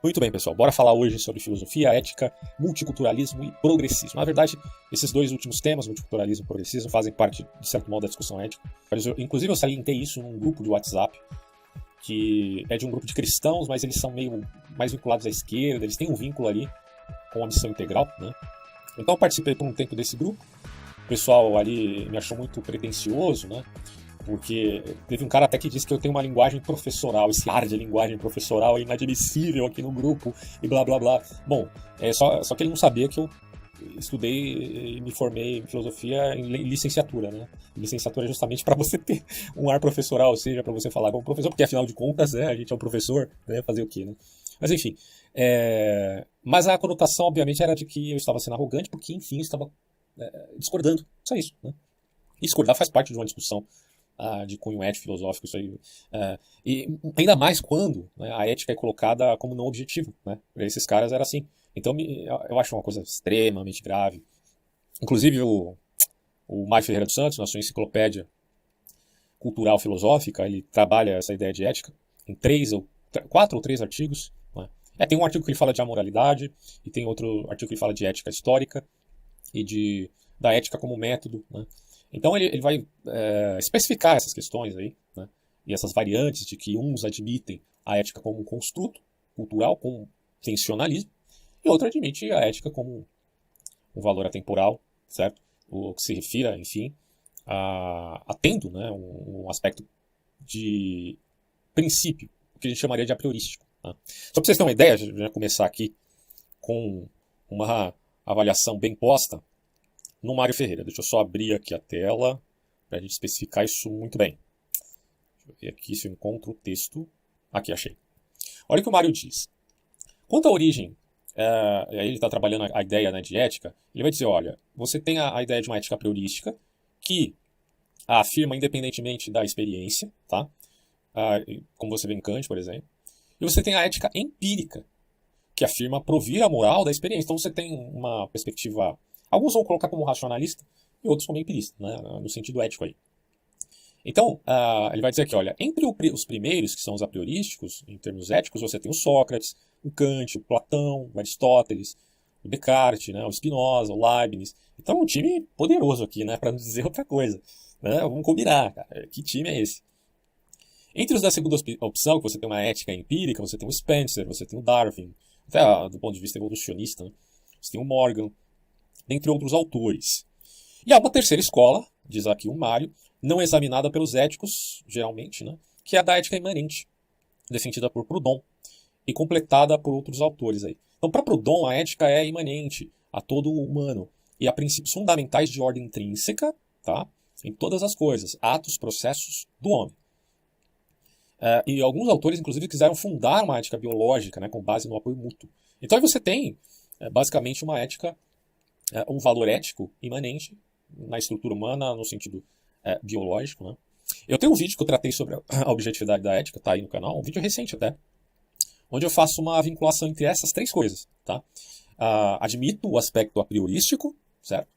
Muito bem, pessoal. Bora falar hoje sobre filosofia, ética, multiculturalismo e progressismo. Na verdade, esses dois últimos temas, multiculturalismo e progressismo, fazem parte, de certo modo, da discussão ética. Inclusive, eu salientei isso num grupo de WhatsApp, que é de um grupo de cristãos, mas eles são meio mais vinculados à esquerda, eles têm um vínculo ali com a missão integral, né? Então, eu participei por um tempo desse grupo. O pessoal ali me achou muito pretensioso, né? Porque teve um cara até que disse que eu tenho uma linguagem professoral, esse ar de linguagem professoral é inadmissível aqui no grupo, e blá blá blá. Bom, só que ele não sabia que eu estudei e me formei em filosofia em licenciatura, né? Licenciatura é justamente para você ter um ar professoral, ou seja, para você falar como professor, porque afinal de contas, a gente é um professor, né? Fazer o quê, né? Mas enfim, mas a conotação, obviamente, era de que eu estava sendo arrogante, porque, enfim, eu estava discordando, só isso, né? E discordar faz parte de uma discussão de cunho ético filosófico, isso aí. E ainda mais quando, né, a ética é colocada como não objetivo, né? Para esses caras era assim. Então eu acho uma coisa extremamente grave. Inclusive o Mário Ferreira dos Santos, na sua enciclopédia cultural filosófica, ele trabalha essa ideia de ética em 4 ou 3 artigos. Né? Tem um artigo que ele fala de amoralidade, e tem outro artigo que ele fala de ética histórica e da ética como método, né? Então ele vai especificar essas questões aí, né? E essas variantes de que uns admitem a ética como um construto cultural, com tensionalismo, e outro admite a ética como um valor atemporal, certo? O que se refira, enfim, tendo, né, um aspecto de princípio, o que a gente chamaria de a priorístico. Né? Só para vocês terem uma ideia, já começar aqui com uma avaliação bem posta no Mário Ferreira. Deixa eu só abrir aqui a tela para a gente especificar isso muito bem. Deixa eu ver aqui se eu encontro o texto. Aqui, achei. Olha o que o Mário diz. Quanto à origem, aí ele está trabalhando a ideia, né, de ética, ele vai dizer, olha, você tem a ideia de uma ética priorística que afirma independentemente da experiência, tá? Como você vê em Kant, por exemplo. E você tem a ética empírica, que afirma provir a moral da experiência. Então você tem uma perspectiva. Alguns vão colocar como racionalista e outros como empirista, né, no sentido ético aí. Então, ele vai dizer aqui, olha, entre os primeiros, que são os a priorísticos, em termos éticos, você tem o Sócrates, o Kant, o Platão, o Aristóteles, o Descartes, né, o Spinoza, o Leibniz. Então é um time poderoso aqui, né, para não dizer outra coisa. Né? Vamos combinar, cara. Que time é esse? Entre os da segunda opção, que você tem uma ética empírica, você tem o Spencer, você tem o Darwin, até do ponto de vista evolucionista, né? Você tem o Morgan, dentre outros autores. E há uma terceira escola, diz aqui o Mário, não examinada pelos éticos, geralmente, né, que é a da ética imanente, defendida por Proudhon e completada por outros autores aí. Então, para Proudhon, a ética é imanente a todo humano e há princípios fundamentais de ordem intrínseca, tá, em todas as coisas, atos, processos do homem. E alguns autores, inclusive, quiseram fundar uma ética biológica, né, com base no apoio mútuo. Então, aí você tem, basicamente, uma ética, um valor ético imanente na estrutura humana, no sentido biológico. Né? Eu tenho um vídeo que eu tratei sobre a objetividade da ética, tá aí no canal, um vídeo recente até, onde eu faço uma vinculação entre essas 3 coisas. Tá? Admito o aspecto a priorístico, certo?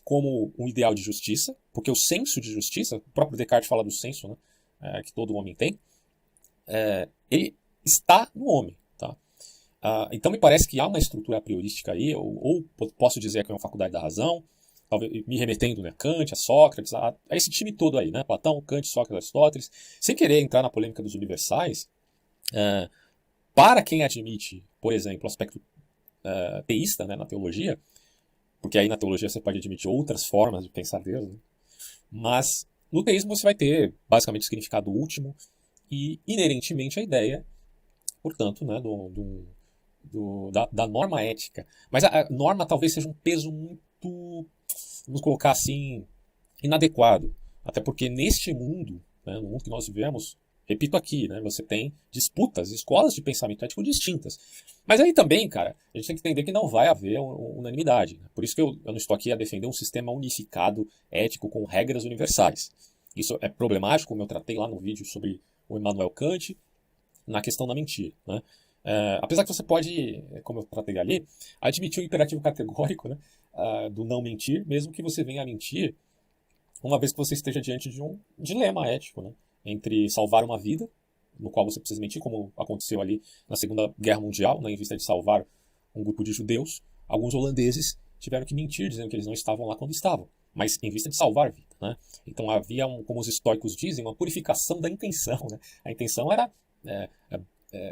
Como um ideal de justiça, porque o senso de justiça, o próprio Descartes fala do senso, né, que todo homem tem, ele está no homem. Tá? Então me parece que há uma estrutura a priorística aí, ou posso dizer que é uma faculdade da razão, talvez me remetendo, né, a Kant, a Sócrates, a esse time todo aí, né, Platão, Kant, Sócrates, Aristóteles, sem querer entrar na polêmica dos universais. Para quem admite, por exemplo, o aspecto teísta, né, na teologia, porque aí na teologia você pode admitir outras formas de pensar Deus, né? Mas no teísmo você vai ter basicamente o significado último e inerentemente a ideia, portanto, né, da norma ética. Mas a norma talvez seja um peso muito, vamos colocar assim, inadequado. Até porque neste mundo, né, no mundo que nós vivemos, repito aqui, né, você tem disputas, escolas de pensamento ético distintas. Mas aí também, cara, a gente tem que entender que não vai haver unanimidade. Por isso que eu não estou aqui a defender um sistema unificado ético com regras universais. Isso é problemático, como eu tratei lá no vídeo sobre o Immanuel Kant, na questão da mentira. Né? Apesar que você pode, como eu tratei ali, admitir o imperativo categórico, né, do não mentir, mesmo que você venha a mentir, uma vez que você esteja diante de um dilema ético, né, entre salvar uma vida no qual você precisa mentir, como aconteceu ali na Segunda Guerra Mundial, né, em vista de salvar um grupo de judeus, alguns holandeses tiveram que mentir, dizendo que eles não estavam lá quando estavam, mas em vista de salvar a vida. Né? Então havia, como os estoicos dizem, uma purificação da intenção. Né? A intenção era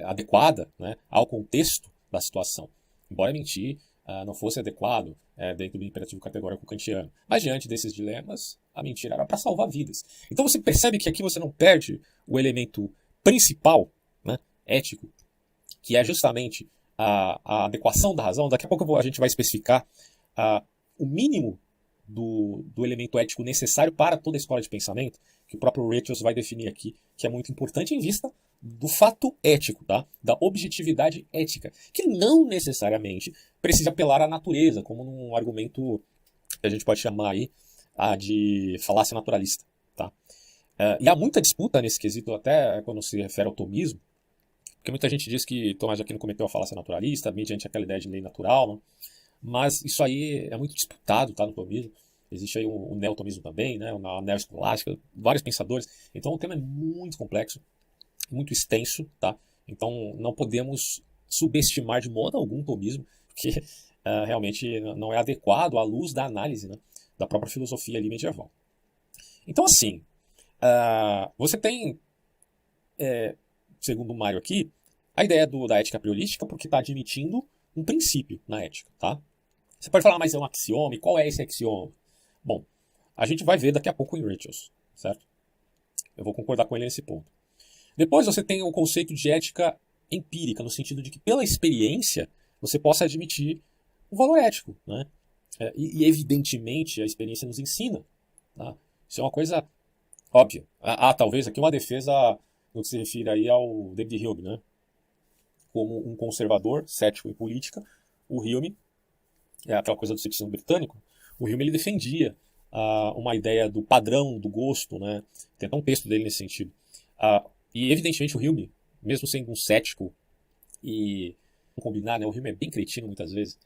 adequada, né, ao contexto da situação, embora mentir não fosse adequado dentro do imperativo categórico kantiano. Mas diante desses dilemas, a mentira era para salvar vidas. Então você percebe que aqui você não perde o elemento principal, né, ético, que é justamente a adequação da razão. Daqui a pouco a gente vai especificar o mínimo do elemento ético necessário para toda a escola de pensamento, que o próprio Ratios vai definir aqui, que é muito importante em vista do fato ético, tá? Da objetividade ética, que não necessariamente precisa apelar à natureza, como num argumento que a gente pode chamar aí de falácia naturalista. Tá? E há muita disputa nesse quesito, até quando se refere ao tomismo, porque muita gente diz que Tomás de Aquino cometeu a falácia naturalista, mediante aquela ideia de lei natural, né? Mas isso aí é muito disputado, tá, no tomismo. Existe aí o neotomismo também, né, a neoescolástica, vários pensadores. Então o tema é muito complexo, muito extenso, tá? Então não podemos subestimar de modo algum o tomismo, porque realmente não é adequado à luz da análise, né, da própria filosofia ali medieval. Então assim, você tem, segundo o Mário aqui, a ideia da ética priorística, porque está admitindo um princípio na ética, tá? Você pode falar, mas é um axioma, e qual é esse axioma? Bom, a gente vai ver daqui a pouco em Ratios, certo? Eu vou concordar com ele nesse ponto. Depois você tem o conceito de ética empírica, no sentido de que pela experiência você possa admitir um valor ético, né? E evidentemente a experiência nos ensina, tá? Isso é uma coisa óbvia. Talvez aqui uma defesa no que se refere aí ao David Hume, né? Como um conservador, cético em política, o Hume, aquela coisa do ceticismo britânico, o Hume ele defendia uma ideia do padrão, do gosto, né? Tem até um texto dele nesse sentido. E evidentemente o Hume, mesmo sendo um cético e não combinar, né? O Hume é bem cretino muitas vezes,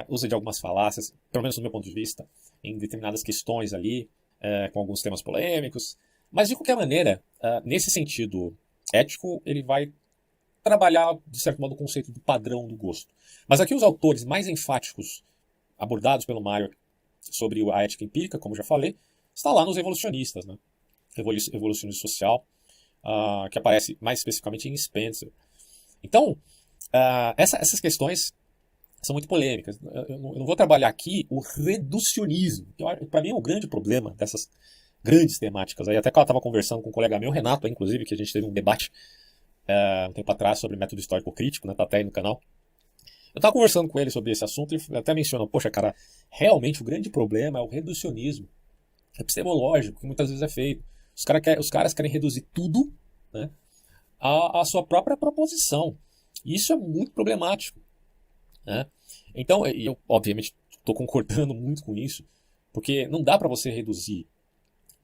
usa de algumas falácias, pelo menos do meu ponto de vista, em determinadas questões ali, com alguns temas polêmicos. Mas de qualquer maneira, nesse sentido ético, ele vai trabalhar, de certo modo, o conceito do padrão do gosto. Mas aqui os autores mais enfáticos abordados pelo Mário sobre a ética empírica, como já falei, está lá nos evolucionistas, né? Evolucionismo social, que aparece mais especificamente em Spencer. Então, essas questões são muito polêmicas. Eu não vou trabalhar aqui o reducionismo, que para mim é o grande problema dessas grandes temáticas. Aí até que eu estava conversando com um colega meu, Renato, inclusive, que a gente teve um debate um tempo atrás sobre método histórico crítico, né? Tá até aí no canal. Eu estava conversando com ele sobre esse assunto e ele até mencionou, poxa, cara, realmente o grande problema é o reducionismo epistemológico, que muitas vezes é feito. Os caras querem reduzir tudo, né, à sua própria proposição. E isso é muito problemático, né? Então, eu obviamente estou concordando muito com isso, porque não dá para você reduzir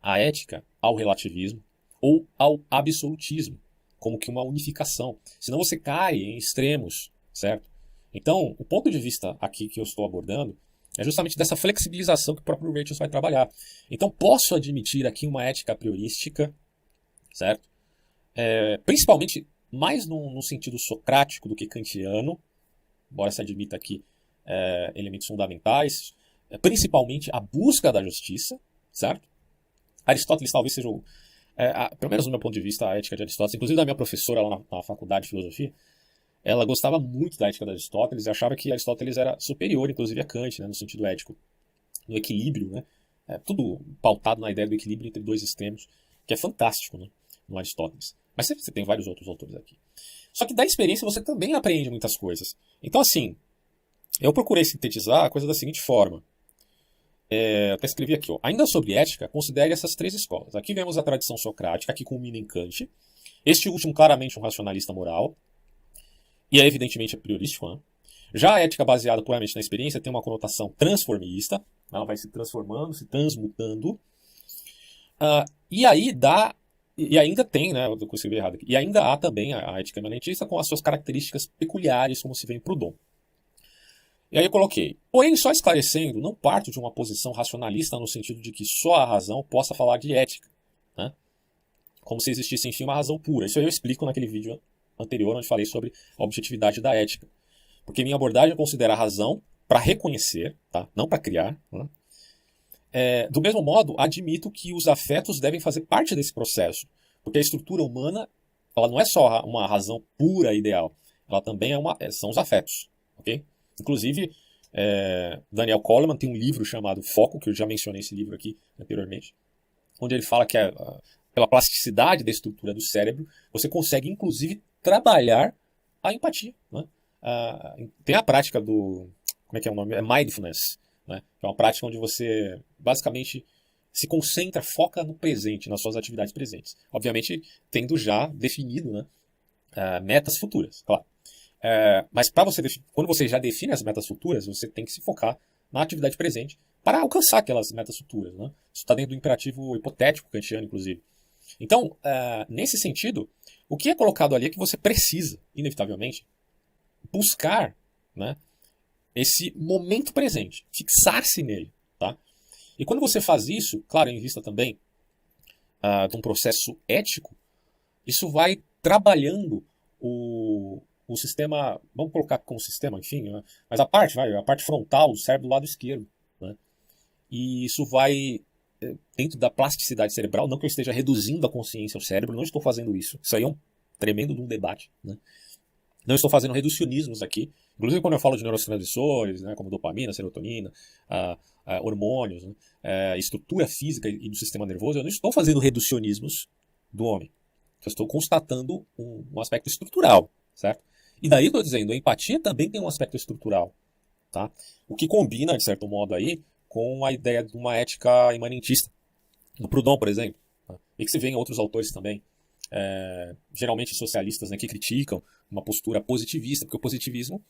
a ética ao relativismo ou ao absolutismo, como que uma unificação. Senão você cai em extremos, certo? Então, o ponto de vista aqui que eu estou abordando é justamente dessa flexibilização que o próprio Ratios vai trabalhar. Então, posso admitir aqui uma ética priorística, certo? Principalmente mais no sentido socrático do que kantiano, embora se admita aqui elementos fundamentais, principalmente a busca da justiça, certo? Aristóteles talvez seja pelo menos do meu ponto de vista, a ética de Aristóteles, inclusive da minha professora lá na faculdade de filosofia, ela gostava muito da ética de Aristóteles e achava que Aristóteles era superior, inclusive, a Kant, né, no sentido ético, no equilíbrio, né? Tudo pautado na ideia do equilíbrio entre dois extremos, que é fantástico, né, no Aristóteles. Mas você tem vários outros autores aqui. Só que da experiência você também aprende muitas coisas. Então, assim, eu procurei sintetizar a coisa da seguinte forma. Eu até escrevi aqui, ó. Ainda sobre ética, considere essas três escolas. Aqui vemos a tradição socrática, que culmina em Kant. Este último claramente um racionalista moral. E é evidentemente priorístico, né? Já a ética baseada puramente na experiência tem uma conotação transformista. Ela vai se transformando, se transmutando. E ainda tem, né? Eu escrevi errado aqui. E ainda há também a ética imanentista com as suas características peculiares, como se vê em Proudhon. E aí eu coloquei, porém, só esclarecendo, não parto de uma posição racionalista no sentido de que só a razão possa falar de ética, né? como se existisse, enfim, uma razão pura. Isso eu explico naquele vídeo anterior, onde falei sobre a objetividade da ética. Porque minha abordagem considera a razão para reconhecer, tá? Não para criar. Né? Do mesmo modo, admito que os afetos devem fazer parte desse processo. Porque a estrutura humana, ela não é só uma razão pura ideal. Ela também são os afetos. Okay? Inclusive, Daniel Kahneman tem um livro chamado Foco, que eu já mencionei esse livro aqui anteriormente, onde ele fala que pela plasticidade da estrutura do cérebro, você consegue, inclusive, trabalhar a empatia. Né? Tem a prática como é que é o nome? Mindfulness, né? Que é uma prática onde você, basicamente, se concentra, foca no presente, nas suas atividades presentes. Obviamente, tendo já definido, né, metas futuras, claro. Mas quando você já define as metas futuras, você tem que se focar na atividade presente para alcançar aquelas metas futuras. Né? Isso está dentro do imperativo hipotético kantiano, inclusive. Então, nesse sentido, o que é colocado ali é que você precisa, inevitavelmente, buscar, né, esse momento presente, fixar-se nele. Tá? E quando você faz isso, claro, em vista também de um processo ético, isso vai trabalhando o sistema, vamos colocar como sistema, enfim, né? Mas a parte frontal do cérebro do lado esquerdo. Né? E isso vai, dentro da plasticidade cerebral, não que eu esteja reduzindo a consciência ao cérebro, não estou fazendo isso. Isso aí é um tremendo de um debate. Né? Não estou fazendo reducionismos aqui. Inclusive quando eu falo de neurotransmissores, né, como dopamina, serotonina, hormônios, né, estrutura física e do sistema nervoso, eu não estou fazendo reducionismos do homem. Eu estou constatando um aspecto estrutural, certo? E daí estou dizendo, a empatia também tem um aspecto estrutural. Tá? O que combina, de certo modo, aí, com a ideia de uma ética imanentista. No Proudhon, por exemplo. Tá? E que se vê em outros autores também. Geralmente socialistas, né, que criticam uma postura positivista, porque o positivismo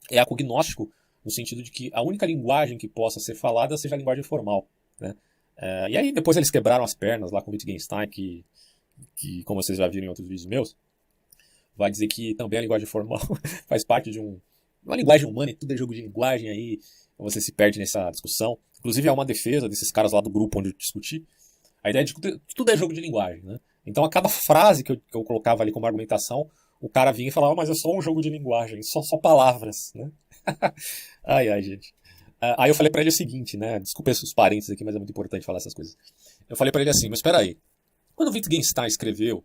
é acognóstico no sentido de que a única linguagem que possa ser falada seja a linguagem formal. Né? E aí depois eles quebraram as pernas lá com Wittgenstein, que como vocês já viram em outros vídeos meus, vai dizer que também a linguagem formal faz parte de uma linguagem humana, e tudo é jogo de linguagem, aí você se perde nessa discussão. Inclusive é uma defesa desses caras lá do grupo onde eu discuti, a ideia de que tudo é jogo de linguagem. Né? Então a cada frase que eu colocava ali como argumentação, o cara vinha e falava, mas é só um jogo de linguagem, só palavras. Né? Ai, gente. Aí eu falei pra ele o seguinte, né? Desculpa esses parênteses aqui, mas é muito importante falar essas coisas. Eu falei pra ele assim, mas espera aí, quando Wittgenstein escreveu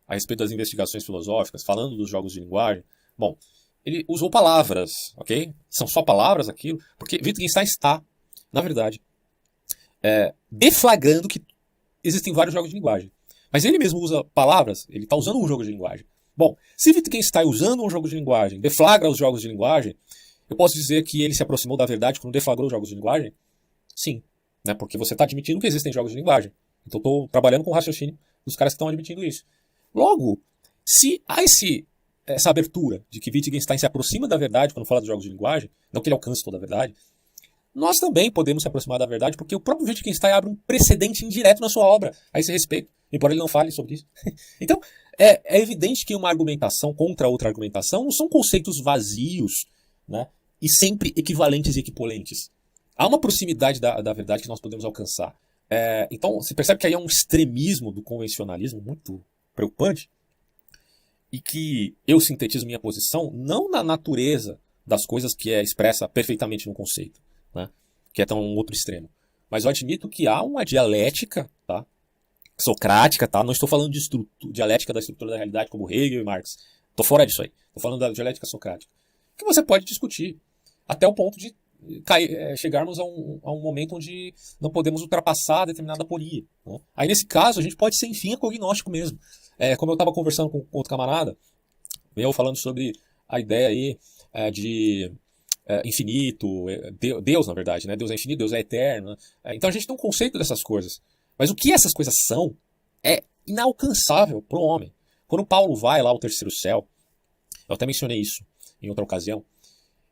a respeito das investigações filosóficas, falando dos jogos de linguagem, bom, ele usou palavras, ok? São só palavras aquilo, porque Wittgenstein está, na verdade, deflagrando que existem vários jogos de linguagem. Mas ele mesmo usa palavras, ele está usando um jogo de linguagem. Bom, se Wittgenstein usando um jogo de linguagem deflagra os jogos de linguagem, eu posso dizer que ele se aproximou da verdade quando deflagrou os jogos de linguagem? Sim, né? Porque você está admitindo que existem jogos de linguagem. Então estou trabalhando com o raciocínio dos caras que estão admitindo isso. Logo, se há essa abertura de que Wittgenstein se aproxima da verdade quando fala dos jogos de linguagem, não que ele alcance toda a verdade, nós também podemos se aproximar da verdade porque o próprio Wittgenstein abre um precedente indireto na sua obra a esse respeito, embora ele não fale sobre isso. Então, é evidente que uma argumentação contra outra argumentação não são conceitos vazios, né, e sempre equivalentes e equipolentes. Há uma proximidade da verdade que nós podemos alcançar. Então, você percebe que aí é um extremismo do convencionalismo muito preocupante e que eu sintetizo minha posição não na natureza das coisas que é expressa perfeitamente no conceito, né, que é tão um outro extremo, mas eu admito que há uma dialética, tá, socrática, tá, não estou falando de dialética da estrutura da realidade como Hegel e Marx, estou fora disso aí, estou falando da dialética socrática, que você pode discutir até o ponto de chegarmos a um momento onde não podemos ultrapassar determinada aporia. Né? Aí nesse caso a gente pode ser enfim agnóstico mesmo. Como eu estava conversando com outro camarada, eu falando sobre a ideia aí de infinito, Deus na verdade, né? Deus é infinito, Deus é eterno. Né? Então a gente tem um conceito dessas coisas. Mas o que essas coisas são é inalcançável para o homem. Quando Paulo vai lá ao terceiro céu, eu até mencionei isso em outra ocasião,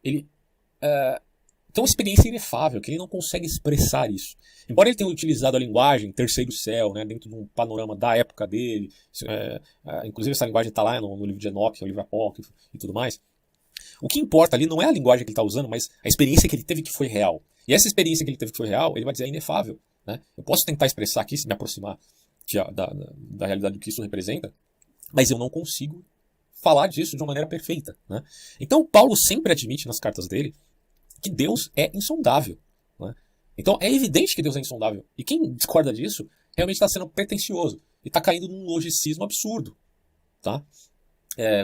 ele tem uma experiência inefável, que ele não consegue expressar isso. Embora ele tenha utilizado a linguagem terceiro céu, né, dentro de um panorama da época dele, inclusive essa linguagem está lá no livro de Enoque, que é o livro apócrifo e tudo mais, o que importa ali não é a linguagem que ele está usando, mas a experiência que ele teve que foi real. E essa experiência que ele teve que foi real, ele vai dizer é inefável. Né? Eu posso tentar expressar aqui, se me aproximar da realidade do que isso representa, mas eu não consigo falar disso de uma maneira perfeita, né? Então Paulo sempre admite nas cartas dele que Deus é insondável, né? Então é evidente que Deus é insondável. E quem discorda disso realmente está sendo pretensioso e está caindo num logicismo absurdo, tá?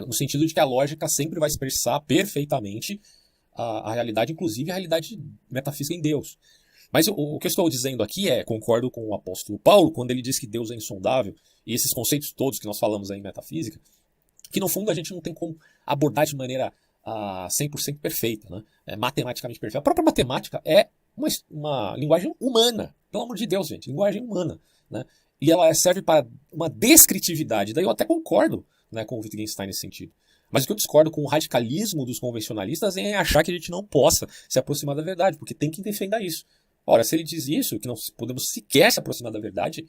No sentido de que a lógica sempre vai expressar perfeitamente a realidade, inclusive a realidade metafísica em Deus. Mas o que eu estou dizendo aqui concordo com o apóstolo Paulo, quando ele diz que Deus é insondável, e esses conceitos todos que nós falamos aí em metafísica, que no fundo a gente não tem como abordar de maneira 100% perfeita, né? Matematicamente perfeita. A própria matemática é uma linguagem humana, pelo amor de Deus, gente, linguagem humana, né? E ela serve para uma descritividade, daí eu até concordo, né, com o Wittgenstein nesse sentido. Mas o que eu discordo com o radicalismo dos convencionalistas é achar que a gente não possa se aproximar da verdade, porque tem que defender isso. Ora, se ele diz isso, que não podemos sequer se aproximar da verdade,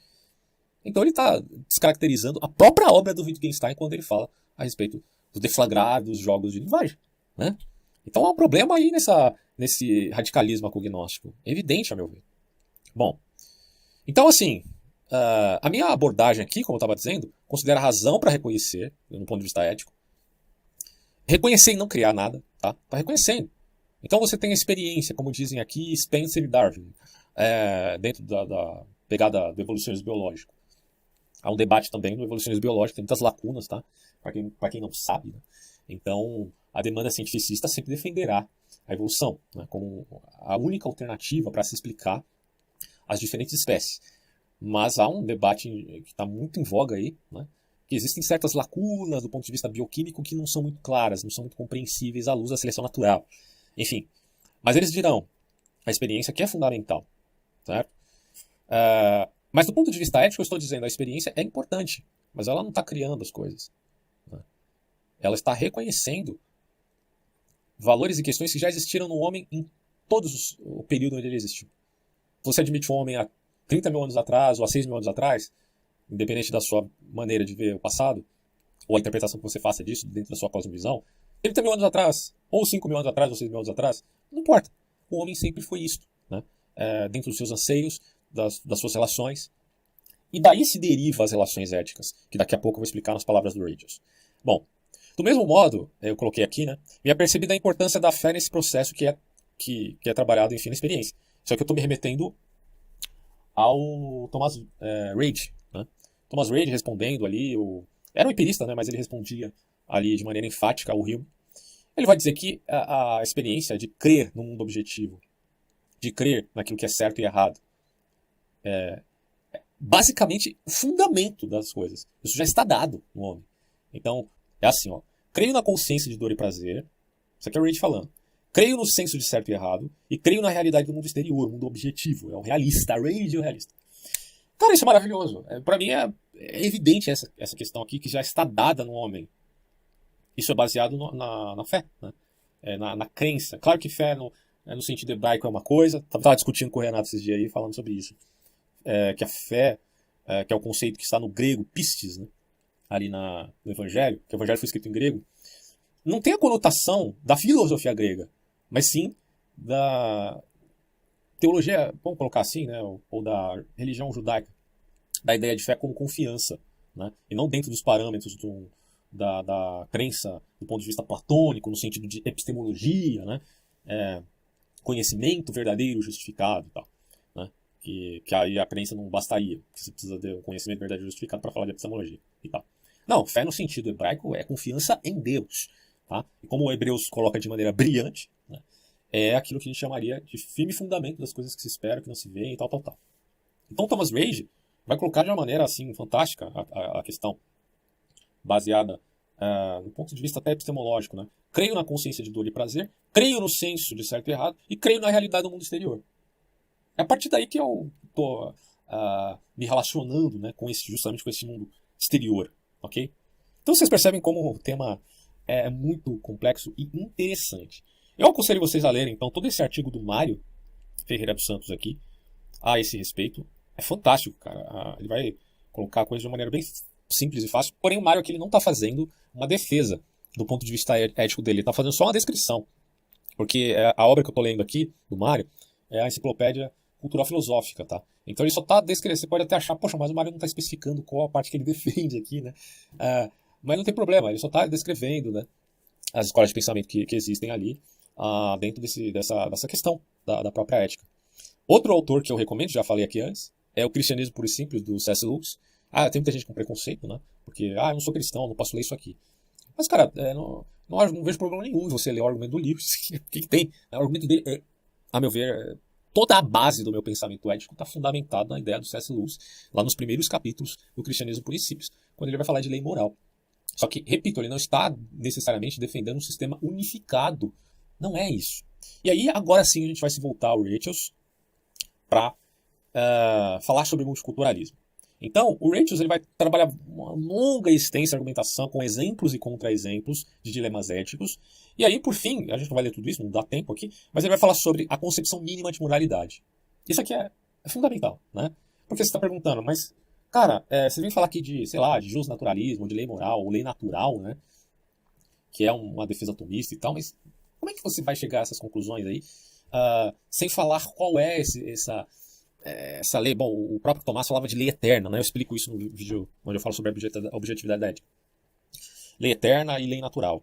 então ele está descaracterizando a própria obra do Wittgenstein quando ele fala a respeito do deflagrar dos jogos de linguagem, né? Então há um problema aí nesse radicalismo agnóstico. É evidente, a meu ver. Bom, então assim, a minha abordagem aqui, como eu estava dizendo, considera razão para reconhecer, no ponto de vista ético. Reconhecer e não criar nada, tá? Tá reconhecendo. Então você tem a experiência, como dizem aqui Spencer e Darwin, dentro da pegada do evolucionismo biológico. Há um debate também no evolucionismo biológico, tem muitas lacunas, tá? Para quem não sabe, né? Então, a demanda cientificista sempre defenderá a evolução, né, como a única alternativa para se explicar as diferentes espécies. Mas há um debate que está muito em voga aí, né, que existem certas lacunas do ponto de vista bioquímico que não são muito claras, não são muito compreensíveis à luz da seleção natural. Enfim, mas eles dirão, a experiência que é fundamental, certo? Mas do ponto de vista ético, eu estou dizendo, a experiência é importante, mas ela não está criando as coisas, né? Ela está reconhecendo valores e questões que já existiram no homem em todos o período onde ele existiu. Você admite um homem há 30 mil anos atrás ou há 6 mil anos atrás, independente da sua maneira de ver o passado, ou a interpretação que você faça disso dentro da sua cosmovisão, 30 mil anos atrás, ou 5 mil anos atrás, ou 6 mil anos atrás, não importa. O homem sempre foi isto, né? Dentro dos seus anseios, das suas relações. E daí se deriva as relações éticas, que daqui a pouco eu vou explicar nas palavras do Radius. Bom, do mesmo modo, eu coloquei aqui, né, me apercebi da importância da fé nesse processo que é trabalhado, enfim, na experiência. Só que eu estou me remetendo ao Thomas Reid, né? Thomas Reid respondendo ali, era um empirista, né, mas ele respondia ali de maneira enfática ao Hume. Ele vai dizer que a experiência de crer no mundo objetivo, de crer naquilo que é certo e errado, é basicamente o fundamento das coisas. Isso já está dado no homem. Então, é assim, ó. Creio na consciência de dor e prazer. Isso aqui é o Reid falando. Creio no senso de certo e errado. E creio na realidade do mundo exterior, mundo objetivo. É um realista. Reid é um realista. Cara, isso é maravilhoso. Para mim é evidente essa questão aqui que já está dada no homem. Isso é baseado na fé, né? Na crença. Claro que fé no sentido hebraico é uma coisa. Estava discutindo com o Renato esses dias aí, falando sobre isso. Que a fé, que é o conceito que está no grego, pistis, né? Ali no Evangelho, que o Evangelho foi escrito em grego, não tem a conotação da filosofia grega, mas sim da teologia, vamos colocar assim, né? Ou da religião judaica, da ideia de fé como confiança, né? E não dentro dos parâmetros da crença do ponto de vista platônico, no sentido de epistemologia, né? Conhecimento verdadeiro justificado e tal, né? Que aí a crença não bastaria, você precisa ter um conhecimento verdadeiro justificado para falar de epistemologia e tal. Não, fé no sentido hebraico é confiança em Deus, tá? E como o Hebreus coloca de maneira brilhante, né, é aquilo que a gente chamaria de firme fundamento das coisas que se espera, que não se vê e tal. Então Thomas Reid vai colocar de uma maneira assim fantástica a questão, baseada no ponto de vista até epistemológico, né? Creio na consciência de dor e prazer, creio no senso de certo e errado e creio na realidade do mundo exterior. É a partir daí que eu estou me relacionando, né, justamente com esse mundo exterior. Okay? Então vocês percebem como o tema é muito complexo e interessante. Eu aconselho vocês a lerem então todo esse artigo do Mário Ferreira dos Santos aqui a esse respeito. É fantástico, cara. Ele vai colocar a coisa de uma maneira bem simples e fácil. Porém o Mário aqui ele não está fazendo uma defesa do ponto de vista ético dele. Ele está fazendo só uma descrição. Porque a obra que eu estou lendo aqui do Mário é a enciclopédia cultural filosófica, tá? Então ele só está descrevendo, você pode até achar, poxa, mas o Mário não está especificando qual a parte que ele defende aqui, né? Mas não tem problema, ele só está descrevendo, né, as escolas de pensamento que existem ali dentro dessa questão da própria ética. Outro autor que eu recomendo, já falei aqui antes, é o Cristianismo Puro e Simples, do C.S. Lewis. Tem muita gente com preconceito, né? Porque, eu não sou cristão, não posso ler isso aqui. Mas, cara, não vejo problema nenhum em você ler o argumento do livro. O que tem? O argumento dele é, a meu ver, toda a base do meu pensamento ético está fundamentado na ideia do C.S. Lewis, lá nos primeiros capítulos do Cristianismo Puro e Simples, quando ele vai falar de lei moral. Só que, repito, ele não está necessariamente defendendo um sistema unificado. Não é isso. E aí, agora sim, a gente vai se voltar ao Rachels para falar sobre multiculturalismo. Então, o Rachels ele vai trabalhar uma longa e extensa argumentação com exemplos e contra-exemplos de dilemas éticos. E aí, por fim, a gente não vai ler tudo isso, não dá tempo aqui, mas ele vai falar sobre a concepção mínima de moralidade. Isso aqui é fundamental, né? Porque você está perguntando, mas, cara, você vem falar aqui de, sei lá, de justnaturalismo, de lei moral, ou lei natural, né? Que é uma defesa atomista e tal, mas como é que você vai chegar a essas conclusões aí sem falar qual é essa lei? Bom, o próprio Tomás falava de lei eterna, né? Eu explico isso no vídeo onde eu falo sobre a objetividade da ética. Lei eterna e lei natural.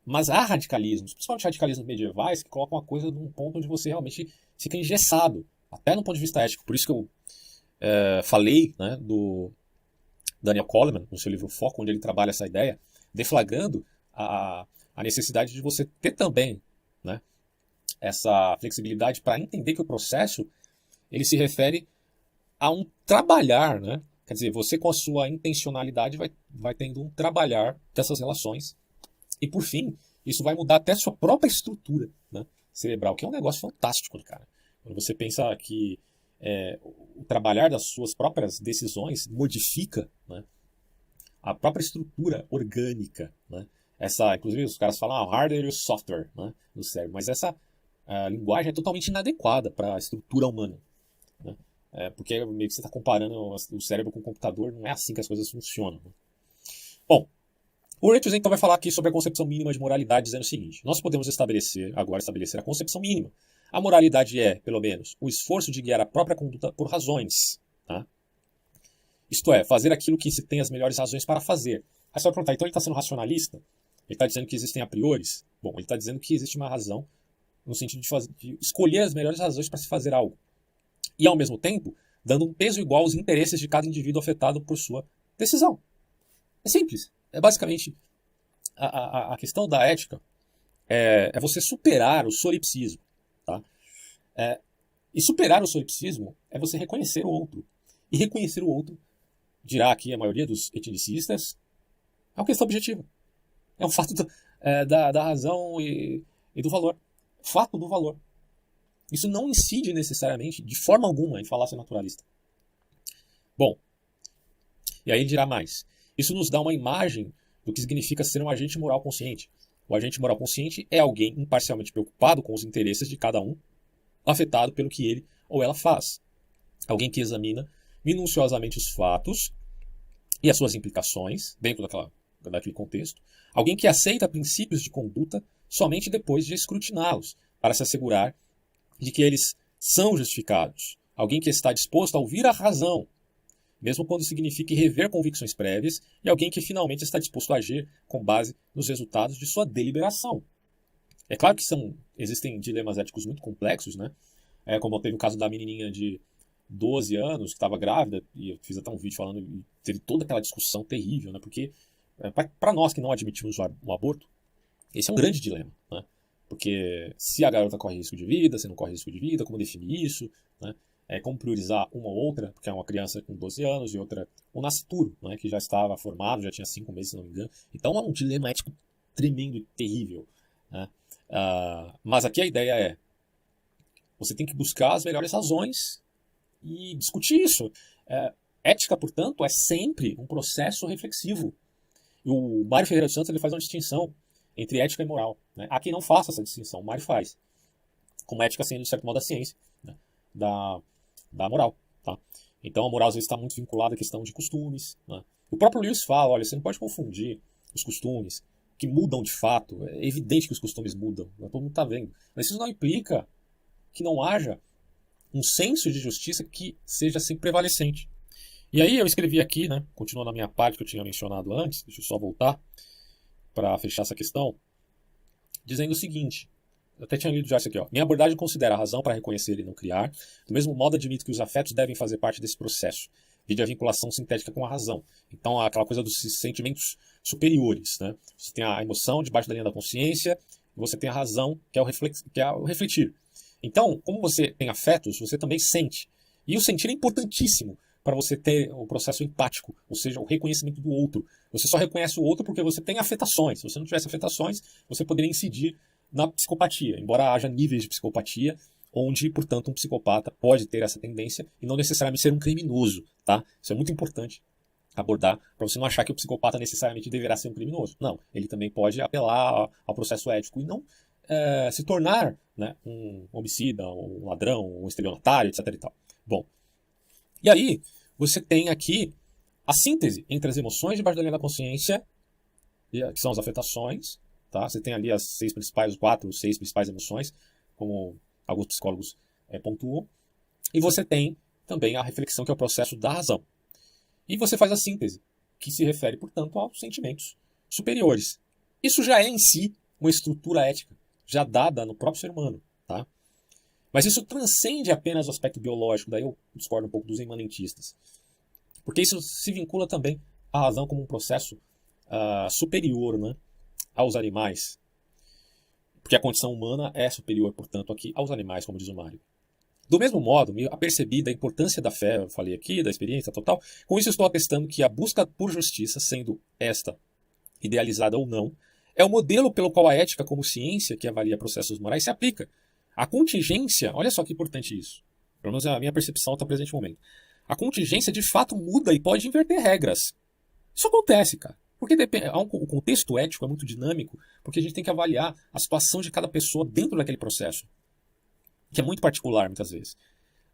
Mas há radicalismos, principalmente radicalismos medievais, que colocam a coisa num ponto onde você realmente fica engessado, até no ponto de vista ético. Por isso que eu falei, né, do Daniel Kahneman, no seu livro Foco, onde ele trabalha essa ideia, deflagrando a necessidade de você ter também, né, essa flexibilidade para entender que o processo ele se refere a um trabalhar, né? Quer dizer, você com a sua intencionalidade vai tendo um trabalhar dessas relações. E por fim, isso vai mudar até a sua própria estrutura, né, cerebral, que é um negócio fantástico, cara. Quando você pensa que o trabalhar das suas próprias decisões modifica, né, a própria estrutura orgânica, né? Inclusive, os caras falam hardware e software, né, no cérebro, mas essa linguagem é totalmente inadequada para a estrutura humana, né? Porque meio que você está comparando o cérebro com o computador, não é assim que as coisas funcionam, né? Bom, o Rachels então vai falar aqui sobre a concepção mínima de moralidade, dizendo o seguinte: nós podemos estabelecer a concepção mínima. A moralidade é, pelo menos, o esforço de guiar a própria conduta por razões, tá? Isto é, fazer aquilo que se tem as melhores razões para fazer. Aí você vai perguntar, então ele está sendo racionalista? Ele está dizendo que existem a priores? Bom, ele está dizendo que existe uma razão no sentido de escolher as melhores razões para se fazer algo. E, ao mesmo tempo, dando um peso igual aos interesses de cada indivíduo afetado por sua decisão. É simples. É basicamente a questão da ética é você superar o solipsismo. Tá? E superar o solipsismo é você reconhecer o outro. E reconhecer o outro, dirá aqui a maioria dos etnicistas, é uma questão objetiva. É um fato da razão e do valor. Fato do valor. Isso não incide necessariamente, de forma alguma, em falácia naturalista. Bom, e aí ele dirá mais. Isso nos dá uma imagem do que significa ser um agente moral consciente. O agente moral consciente é alguém imparcialmente preocupado com os interesses de cada um, afetado pelo que ele ou ela faz. Alguém que examina minuciosamente os fatos e as suas implicações dentro daquele contexto. Alguém que aceita princípios de conduta somente depois de escrutiná-los, para se assegurar de que eles são justificados. Alguém que está disposto a ouvir a razão, mesmo quando signifique rever convicções prévias, e alguém que finalmente está disposto a agir com base nos resultados de sua deliberação. É claro que existem dilemas éticos muito complexos, né? Como teve o caso da menininha de 12 anos que estava grávida, e eu fiz até um vídeo falando, e teve toda aquela discussão terrível, né? Porque para nós que não admitimos o aborto, esse é um grande dilema, né? Porque se a garota corre risco de vida, se não corre risco de vida, como definir isso, né? Como priorizar uma ou outra, porque é uma criança com 12 anos e outra o nascituro, né? Que já estava formado, já tinha 5 meses, se não me engano. Então é um dilema ético tremendo e terrível, né? Mas aqui a ideia é, você tem que buscar as melhores razões e discutir isso. Ética, portanto, é sempre um processo reflexivo. E o Mário Ferreira dos Santos ele faz uma distinção entre ética e moral, né? Há quem não faça essa distinção, o Mário faz. Como ética sendo, de certo modo, a ciência, né, da moral. Tá? Então a moral às vezes está muito vinculada à questão de costumes. Né? O próprio Lewis fala, olha, você não pode confundir os costumes que mudam de fato. É evidente que os costumes mudam, né? Todo mundo está vendo. Mas isso não implica que não haja um senso de justiça que seja sempre prevalecente. E aí eu escrevi aqui, né, continuando na minha parte que eu tinha mencionado antes, deixa eu só voltar para fechar essa questão, dizendo o seguinte, eu até tinha lido já isso aqui, ó. Minha abordagem considera a razão para reconhecer e não criar, do mesmo modo admito que os afetos devem fazer parte desse processo, vide a vinculação sintética com a razão. Então, aquela coisa dos sentimentos superiores, né? Você tem a emoção debaixo da linha da consciência, e você tem a razão, que é o refletir. Então, como você tem afetos, você também sente. E o sentir é importantíssimo para você ter o processo empático, ou seja, o reconhecimento do outro. Você só reconhece o outro porque você tem afetações. Se você não tivesse afetações, você poderia incidir na psicopatia, embora haja níveis de psicopatia, onde, portanto, um psicopata pode ter essa tendência e não necessariamente ser um criminoso, tá? Isso é muito importante abordar, para você não achar que o psicopata necessariamente deverá ser um criminoso. Não, ele também pode apelar ao processo ético e não se tornar, né, um homicida, um ladrão, um estelionatário, etc. e tal. Bom, e aí você tem aqui a síntese entre as emoções debaixo da linha da consciência, que são as afetações, tá? Você tem ali as 6 principais, os 4 ou 6 principais emoções, como alguns psicólogos pontuam. E você tem também a reflexão, que é o processo da razão. E você faz a síntese, que se refere, portanto, aos sentimentos superiores. Isso já é em si uma estrutura ética, já dada no próprio ser humano, tá? Mas isso transcende apenas o aspecto biológico, daí eu discordo um pouco dos imanentistas. Porque isso se vincula também à razão como um processo superior, né, aos animais. Porque a condição humana é superior, portanto, aqui aos animais, como diz o Mário. Do mesmo modo, me apercebi da importância da fé, eu falei aqui, da experiência total. Com isso, estou atestando que a busca por justiça, sendo esta idealizada ou não, é o modelo pelo qual a ética como ciência, que avalia processos morais, se aplica. A contingência, olha só que importante isso, pelo menos a minha percepção até o presente momento. A contingência de fato muda e pode inverter regras. Isso acontece, cara. Porque o contexto ético é muito dinâmico, porque a gente tem que avaliar a situação de cada pessoa dentro daquele processo, que é muito particular muitas vezes.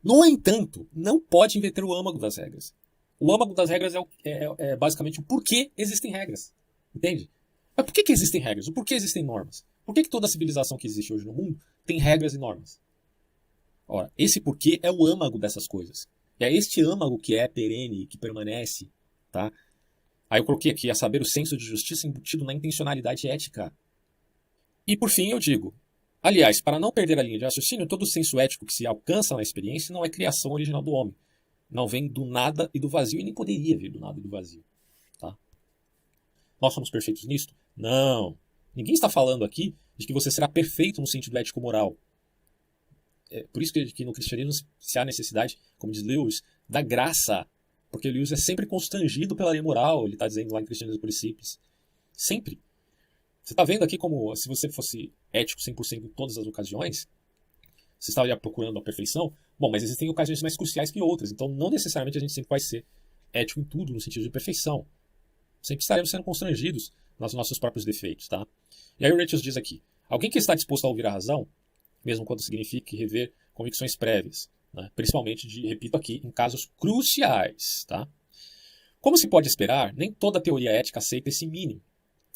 No entanto, não pode inverter o âmago das regras. O âmago das regras é basicamente o porquê existem regras. Entende? Mas por que existem regras? O porquê existem normas? Por que toda a civilização que existe hoje no mundo tem regras e normas? Ora, esse porquê é o âmago dessas coisas. É este âmago que é perene, que permanece, tá? Aí eu coloquei aqui a saber o senso de justiça embutido na intencionalidade ética. E por fim eu digo, aliás, para não perder a linha de raciocínio, todo o senso ético que se alcança na experiência não é criação original do homem. Não vem do nada e do vazio, e nem poderia vir do nada e do vazio. Tá? Nós somos perfeitos nisto? Não. Ninguém está falando aqui de que você será perfeito no sentido ético-moral. É por isso que no cristianismo se há necessidade, como diz Lewis, da graça. Porque Lewis é sempre constrangido pela lei moral, ele está dizendo lá em Cristianismo Puro e Simples. Sempre. Você está vendo aqui como se você fosse ético 100% em todas as ocasiões, você estaria procurando a perfeição? Bom, mas existem ocasiões mais cruciais que outras, então não necessariamente a gente sempre vai ser ético em tudo, no sentido de perfeição. Sempre estaremos sendo constrangidos nos nossos próprios defeitos, tá? E aí o Rachel diz aqui, alguém que está disposto a ouvir a razão, mesmo quando signifique rever convicções prévias, né? Principalmente, repito aqui, em casos cruciais, tá? Como se pode esperar, nem toda teoria ética aceita esse mínimo.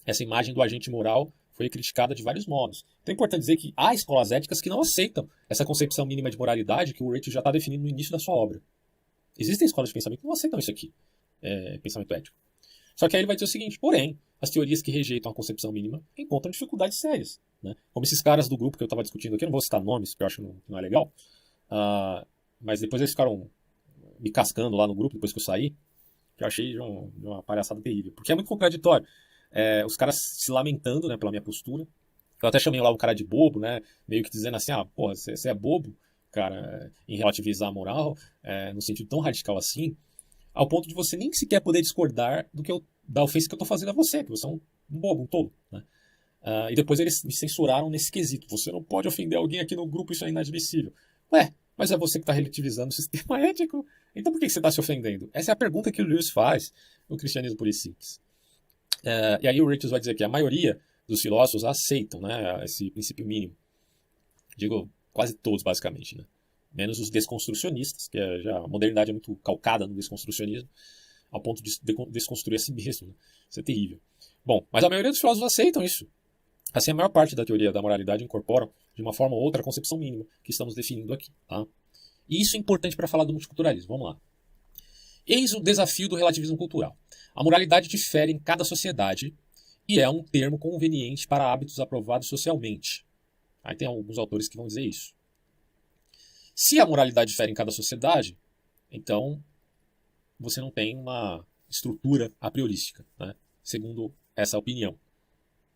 Essa imagem do agente moral foi criticada de vários modos. Então é importante dizer que há escolas éticas que não aceitam essa concepção mínima de moralidade que o Rachel já está definindo no início da sua obra. Existem escolas de pensamento que não aceitam isso aqui, pensamento ético. Só que aí ele vai dizer o seguinte, porém, as teorias que rejeitam a concepção mínima encontram dificuldades sérias. Né? Como esses caras do grupo que eu estava discutindo aqui, eu não vou citar nomes, porque eu acho que não é legal, mas depois eles ficaram me cascando lá no grupo, depois que eu saí, que eu achei de uma palhaçada terrível, porque é muito contraditório. Os caras se lamentando, né, pela minha postura. Eu até chamei lá o cara de bobo, né, meio que dizendo assim, porra, você é bobo, cara, em relativizar a moral, no sentido tão radical assim, ao ponto de você nem sequer poder discordar da ofensa que eu estou fazendo a você, que você é um bobo, um tolo, né? E depois eles me censuraram nesse quesito. Você não pode ofender alguém aqui no grupo, isso é inadmissível. Ué, mas é você que está relativizando o sistema ético. Então por que você está se ofendendo? Essa é a pergunta que o Lewis faz no Cristianismo Puro e Simples. E aí o Richards vai dizer que a maioria dos filósofos aceitam, né, esse princípio mínimo. Digo, quase todos, basicamente. Né? Menos os desconstrucionistas, que a modernidade é muito calcada no desconstrucionismo, ao ponto de desconstruir a si mesmo. Né? Isso é terrível. Bom, mas a maioria dos filósofos aceitam isso. Assim, a maior parte da teoria da moralidade incorpora, de uma forma ou outra, a concepção mínima que estamos definindo aqui. Tá? E isso é importante para falar do multiculturalismo. Vamos lá. Eis o desafio do relativismo cultural. A moralidade difere em cada sociedade e é um termo conveniente para hábitos aprovados socialmente. Aí tem alguns autores que vão dizer isso. Se a moralidade difere em cada sociedade, então você não tem uma estrutura a priorística, né? Segundo essa opinião.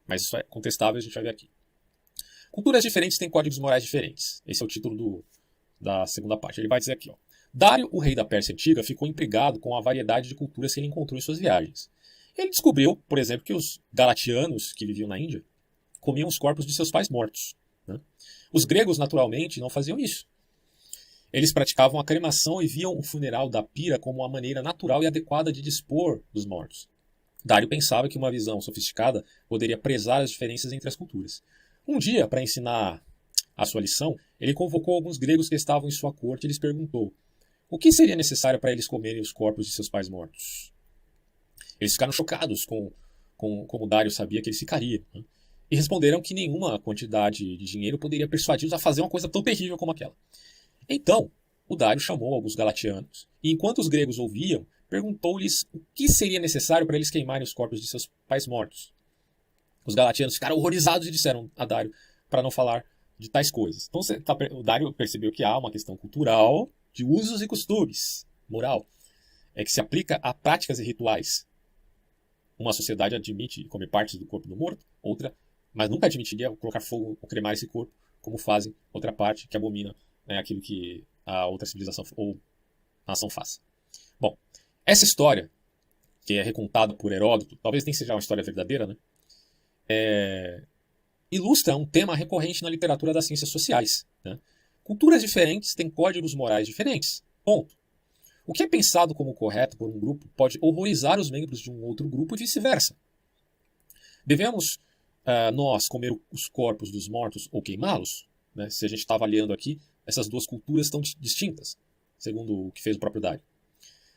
Mas isso é contestável, a gente vai ver aqui. Culturas diferentes têm códigos morais diferentes. Esse é o título da segunda parte. Ele vai dizer aqui, ó. Dário, o rei da Pérsia Antiga, ficou intrigado com a variedade de culturas que ele encontrou em suas viagens. Ele descobriu, por exemplo, que os galatianos, que viviam na Índia, comiam os corpos de seus pais mortos, né? Os gregos, naturalmente, não faziam isso. Eles praticavam a cremação e viam o funeral da pira como uma maneira natural e adequada de dispor dos mortos. Dário pensava que uma visão sofisticada poderia prezar as diferenças entre as culturas. Um dia, para ensinar a sua lição, ele convocou alguns gregos que estavam em sua corte e lhes perguntou: o que seria necessário para eles comerem os corpos de seus pais mortos? Eles ficaram chocados com como Dário sabia que eles ficariam, né? E responderam que nenhuma quantidade de dinheiro poderia persuadi-los a fazer uma coisa tão terrível como aquela. Então, o Dário chamou alguns galatianos e, enquanto os gregos ouviam, perguntou-lhes o que seria necessário para eles queimarem os corpos de seus pais mortos. Os galatianos ficaram horrorizados e disseram a Dário para não falar de tais coisas. Então o Dário percebeu que há uma questão cultural de usos e costumes, moral, que se aplica a práticas e rituais. Uma sociedade admite comer partes do corpo do morto, outra, mas nunca admitiria colocar fogo ou cremar esse corpo, como fazem outra parte que abomina, né, aquilo que a outra civilização ou nação faz. Bom, essa história, que é recontada por Heródoto, talvez nem seja uma história verdadeira, né? Ilustra um tema recorrente na literatura das ciências sociais, né? Culturas diferentes têm códigos morais diferentes. Ponto. O que é pensado como correto por um grupo pode horrorizar os membros de um outro grupo e vice-versa. Devemos nós comer os corpos dos mortos ou queimá-los? Né? Se a gente está avaliando aqui, essas duas culturas estão distintas, segundo o que fez o próprio Dário.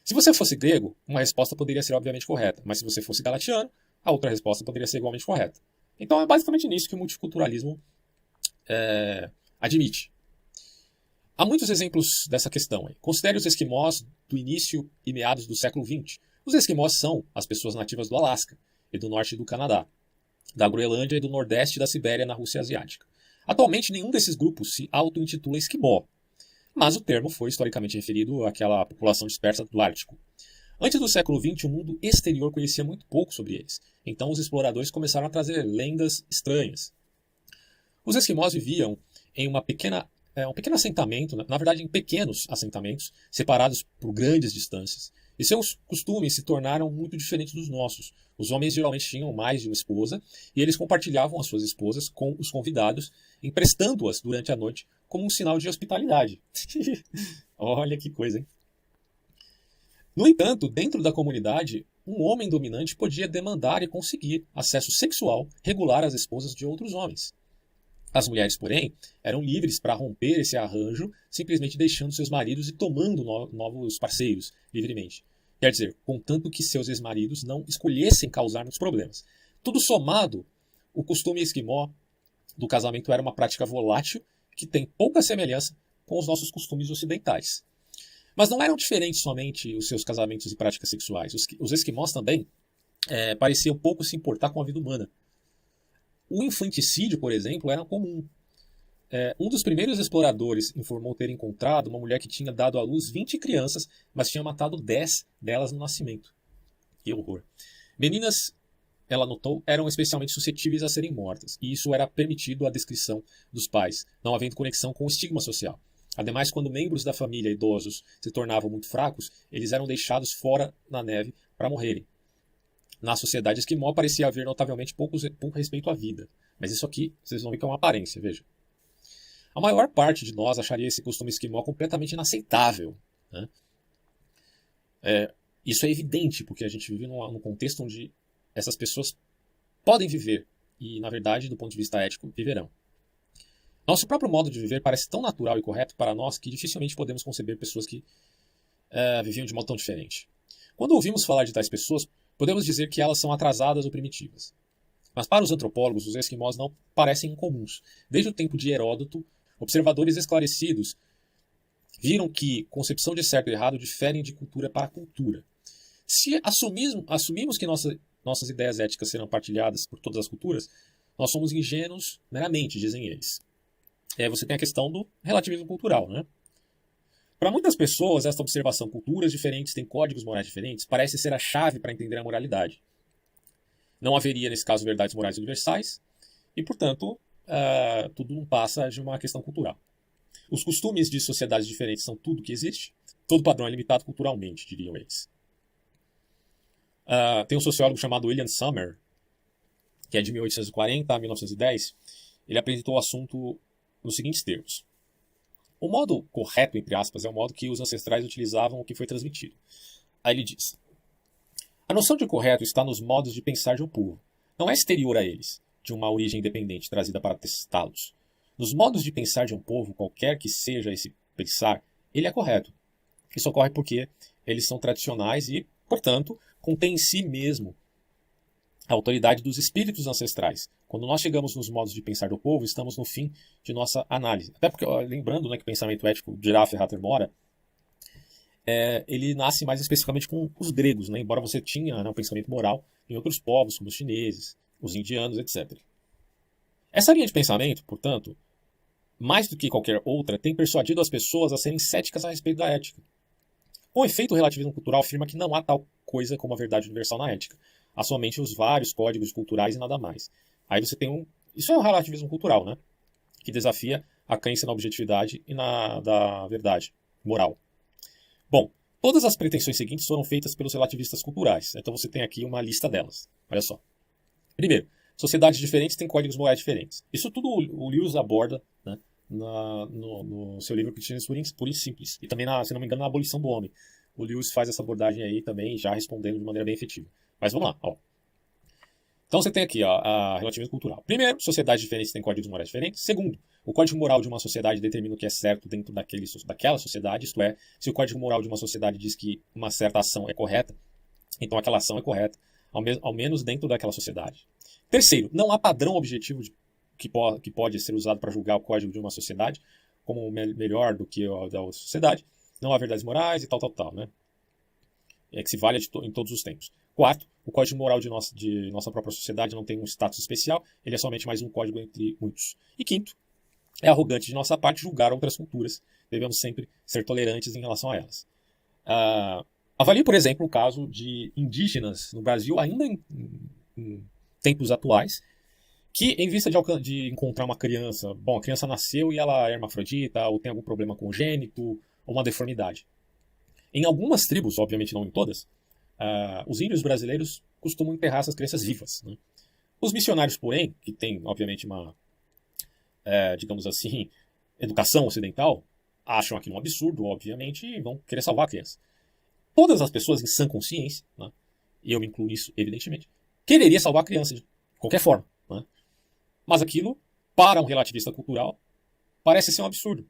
Se você fosse grego, uma resposta poderia ser obviamente correta, mas se você fosse galatiano, a outra resposta poderia ser igualmente correta. Então é basicamente nisso que o multiculturalismo admite. Há muitos exemplos dessa questão. Considere os esquimós do início e meados do século XX. Os esquimós são as pessoas nativas do Alasca e do norte do Canadá, da Groenlândia e do nordeste da Sibéria na Rússia Asiática. Atualmente, nenhum desses grupos se auto-intitula esquimó, mas o termo foi historicamente referido àquela população dispersa do Ártico. Antes do século XX, o mundo exterior conhecia muito pouco sobre eles. Então os exploradores começaram a trazer lendas estranhas. Os esquimós viviam em um pequeno assentamento, na verdade em pequenos assentamentos, separados por grandes distâncias. E seus costumes se tornaram muito diferentes dos nossos. Os homens geralmente tinham mais de uma esposa, e eles compartilhavam as suas esposas com os convidados, emprestando-as durante a noite como um sinal de hospitalidade. Olha que coisa, hein? No entanto, dentro da comunidade, um homem dominante podia demandar e conseguir acesso sexual regular às esposas de outros homens. As mulheres, porém, eram livres para romper esse arranjo, simplesmente deixando seus maridos e tomando novos parceiros livremente. Quer dizer, contanto que seus ex-maridos não escolhessem causar muitos problemas. Tudo somado, o costume esquimó do casamento era uma prática volátil que tem pouca semelhança com os nossos costumes ocidentais. Mas não eram diferentes somente os seus casamentos e práticas sexuais. Os esquimós também pareciam pouco se importar com a vida humana. O infanticídio, por exemplo, era comum. Um dos primeiros exploradores informou ter encontrado uma mulher que tinha dado à luz 20 crianças, mas tinha matado 10 delas no nascimento. Que horror. Meninas, ela notou, eram especialmente suscetíveis a serem mortas, e isso era permitido à descrição dos pais, não havendo conexão com o estigma social. Ademais, quando membros da família idosos se tornavam muito fracos, eles eram deixados fora na neve para morrerem. Na sociedade esquimó parecia haver notavelmente pouco respeito à vida. Mas isso aqui, vocês vão ver que é uma aparência, veja. A maior parte de nós acharia esse costume esquimó completamente inaceitável, né? Isso é evidente, porque a gente vive num contexto onde essas pessoas podem viver e, na verdade, do ponto de vista ético, viverão. Nosso próprio modo de viver parece tão natural e correto para nós que dificilmente podemos conceber pessoas que viviam de modo tão diferente. Quando ouvimos falar de tais pessoas, podemos dizer que elas são atrasadas ou primitivas. Mas para os antropólogos, os esquimós não parecem incomuns. Desde o tempo de Heródoto, observadores esclarecidos viram que concepção de certo e errado diferem de cultura para cultura. Se assumimos que nossas ideias éticas serão partilhadas por todas as culturas, nós somos ingênuos meramente, dizem eles. Você tem a questão do relativismo cultural, né? Para muitas pessoas, esta observação, culturas diferentes têm códigos morais diferentes, parece ser a chave para entender a moralidade. Não haveria, nesse caso, verdades morais universais, e, portanto, tudo não passa de uma questão cultural. Os costumes de sociedades diferentes são tudo que existe. Todo padrão é limitado culturalmente, diriam eles. Tem um sociólogo chamado William Summer, que é de 1840 a 1910. Ele apresentou o assunto nos seguintes termos. O modo correto, entre aspas, é o modo que os ancestrais utilizavam o que foi transmitido. Aí ele diz: a noção de correto está nos modos de pensar de um povo. Não é exterior a eles, de uma origem independente trazida para testá-los. Nos modos de pensar de um povo, qualquer que seja esse pensar, ele é correto. Isso ocorre porque eles são tradicionais e, portanto, contêm em si mesmo a autoridade dos espíritos ancestrais. Quando nós chegamos nos modos de pensar do povo, estamos no fim de nossa análise. Até porque, lembrando, né, que o pensamento ético de Girard Ferrata Motta, ele nasce mais especificamente com os gregos, né, embora você tinha, né, um pensamento moral em outros povos, como os chineses, os indianos, etc. Essa linha de pensamento, portanto, mais do que qualquer outra, tem persuadido as pessoas a serem céticas a respeito da ética. Com efeito, o relativismo cultural afirma que não há tal coisa como a verdade universal na ética. Há somente os vários códigos culturais e nada mais. Aí você tem Isso é um relativismo cultural, né? Que desafia a crença na objetividade e da verdade moral. Bom, todas as pretensões seguintes foram feitas pelos relativistas culturais. Então você tem aqui uma lista delas. Olha só. Primeiro, sociedades diferentes têm códigos morais diferentes. Isso tudo o Lewis aborda, né, no seu livro Cristianismo Puro e Simples. E também, se não me engano, na Abolição do Homem. O Lewis faz essa abordagem aí também, já respondendo de maneira bem efetiva. Mas vamos lá. Ó. Então você tem aqui a relativismo cultural. Primeiro, sociedades diferentes têm códigos morais diferentes. Segundo, o código moral de uma sociedade determina o que é certo dentro daquela sociedade. Isto é, se o código moral de uma sociedade diz que uma certa ação é correta, então aquela ação é correta, ao menos dentro daquela sociedade. Terceiro, não há padrão objetivo que pode ser usado para julgar o código de uma sociedade como melhor do que o da outra sociedade. Não há verdades morais e tal, né? Que se vale em todos os tempos. Quarto, o código moral de nossa própria sociedade não tem um status especial, ele é somente mais um código entre muitos. E quinto, é arrogante de nossa parte julgar outras culturas, devemos sempre ser tolerantes em relação a elas. Avalie, por exemplo, o caso de indígenas no Brasil, ainda em tempos atuais, que, em vista de encontrar uma criança, a criança nasceu e ela é hermafrodita, ou tem algum problema congênito, ou uma deformidade. Em algumas tribos, obviamente não em todas, os índios brasileiros costumam enterrar essas crianças vivas. Né? Os missionários, porém, que têm, obviamente, uma, digamos assim, educação ocidental, acham aquilo um absurdo, obviamente, e vão querer salvar a criança. Todas as pessoas em sã consciência, né, e eu me incluo nisso, evidentemente, quereria salvar a criança de qualquer forma. Né? Mas aquilo, para um relativista cultural, parece ser um absurdo.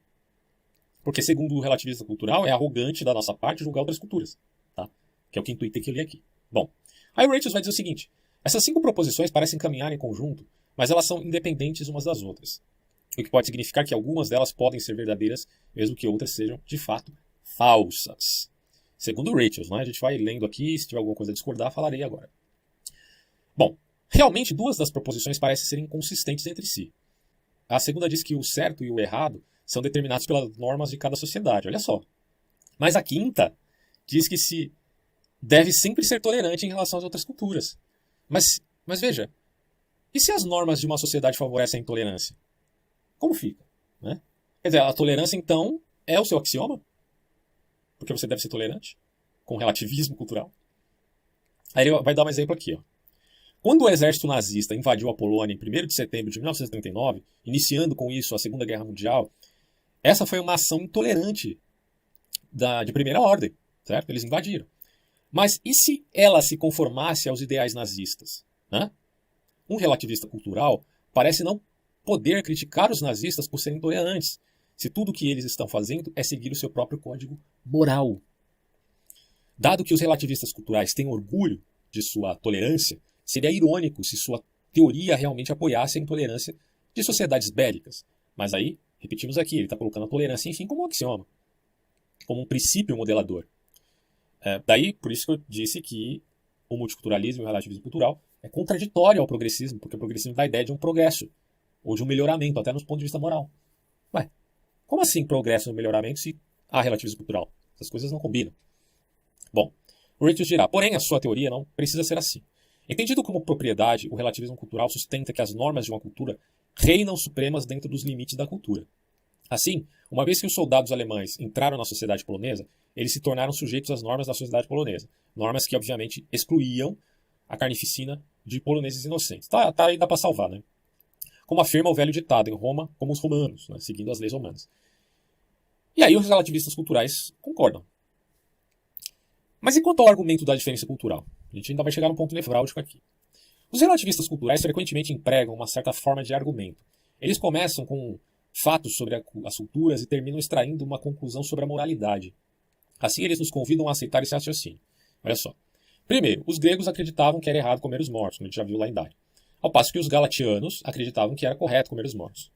Porque, segundo o relativista cultural, é arrogante da nossa parte julgar outras culturas. Tá? Que é o quinto item que eu li aqui. Bom, aí o Rachel vai dizer o seguinte: essas 5 proposições parecem caminhar em conjunto, mas elas são independentes umas das outras. O que pode significar que algumas delas podem ser verdadeiras, mesmo que outras sejam, de fato, falsas. Segundo o Rachel, né? A gente vai lendo aqui, se tiver alguma coisa a discordar, falarei agora. Bom, realmente 2 das proposições parecem ser inconsistentes entre si. A segunda diz que o certo e o errado são determinados pelas normas de cada sociedade, olha só. Mas a quinta diz que se deve sempre ser tolerante em relação às outras culturas. Mas veja, e se as normas de uma sociedade favorecem a intolerância? Como fica? Né? Quer dizer, a tolerância, então, é o seu axioma? Porque você deve ser tolerante? Com relativismo cultural? Aí ele vai dar um exemplo aqui. Ó. Quando o exército nazista invadiu a Polônia em 1º de setembro de 1939, iniciando com isso a Segunda Guerra Mundial, essa foi uma ação intolerante de primeira ordem, certo? Eles invadiram. Mas e se ela se conformasse aos ideais nazistas? Né? Um relativista cultural parece não poder criticar os nazistas por serem intolerantes, se tudo o que eles estão fazendo é seguir o seu próprio código moral. Dado que os relativistas culturais têm orgulho de sua tolerância, seria irônico se sua teoria realmente apoiasse a intolerância de sociedades bélicas. Mas aí, repetimos aqui, ele está colocando a tolerância, enfim, como um axioma. como um princípio modelador. Daí, por isso que eu disse que o multiculturalismo e o relativismo cultural é contraditório ao progressismo, porque o progressismo dá a ideia de um progresso, ou de um melhoramento, até no ponto de vista moral. Ué, como assim progresso e melhoramento se há relativismo cultural? Essas coisas não combinam. Bom, o Retius dirá, porém a sua teoria não precisa ser assim. Entendido como propriedade, o relativismo cultural sustenta que as normas de uma cultura reinam supremas dentro dos limites da cultura. Assim, uma vez que os soldados alemães entraram na sociedade polonesa, eles se tornaram sujeitos às normas da sociedade polonesa. Normas que, obviamente, excluíam a carnificina de poloneses inocentes. Tá aí, dá para salvar, né? Como afirma o velho ditado, em Roma, como os romanos, né? Seguindo as leis romanas. E aí os relativistas culturais concordam. Mas e quanto ao argumento da diferença cultural? A gente ainda vai chegar num ponto nevrálgico aqui. Os relativistas culturais frequentemente empregam uma certa forma de argumento. Eles começam com fatos sobre as culturas e terminam extraindo uma conclusão sobre a moralidade. Assim, eles nos convidam a aceitar esse raciocínio. Olha só. Primeiro, os gregos acreditavam que era errado comer os mortos, como a gente já viu lá em Dário. Ao passo que os galatianos acreditavam que era correto comer os mortos.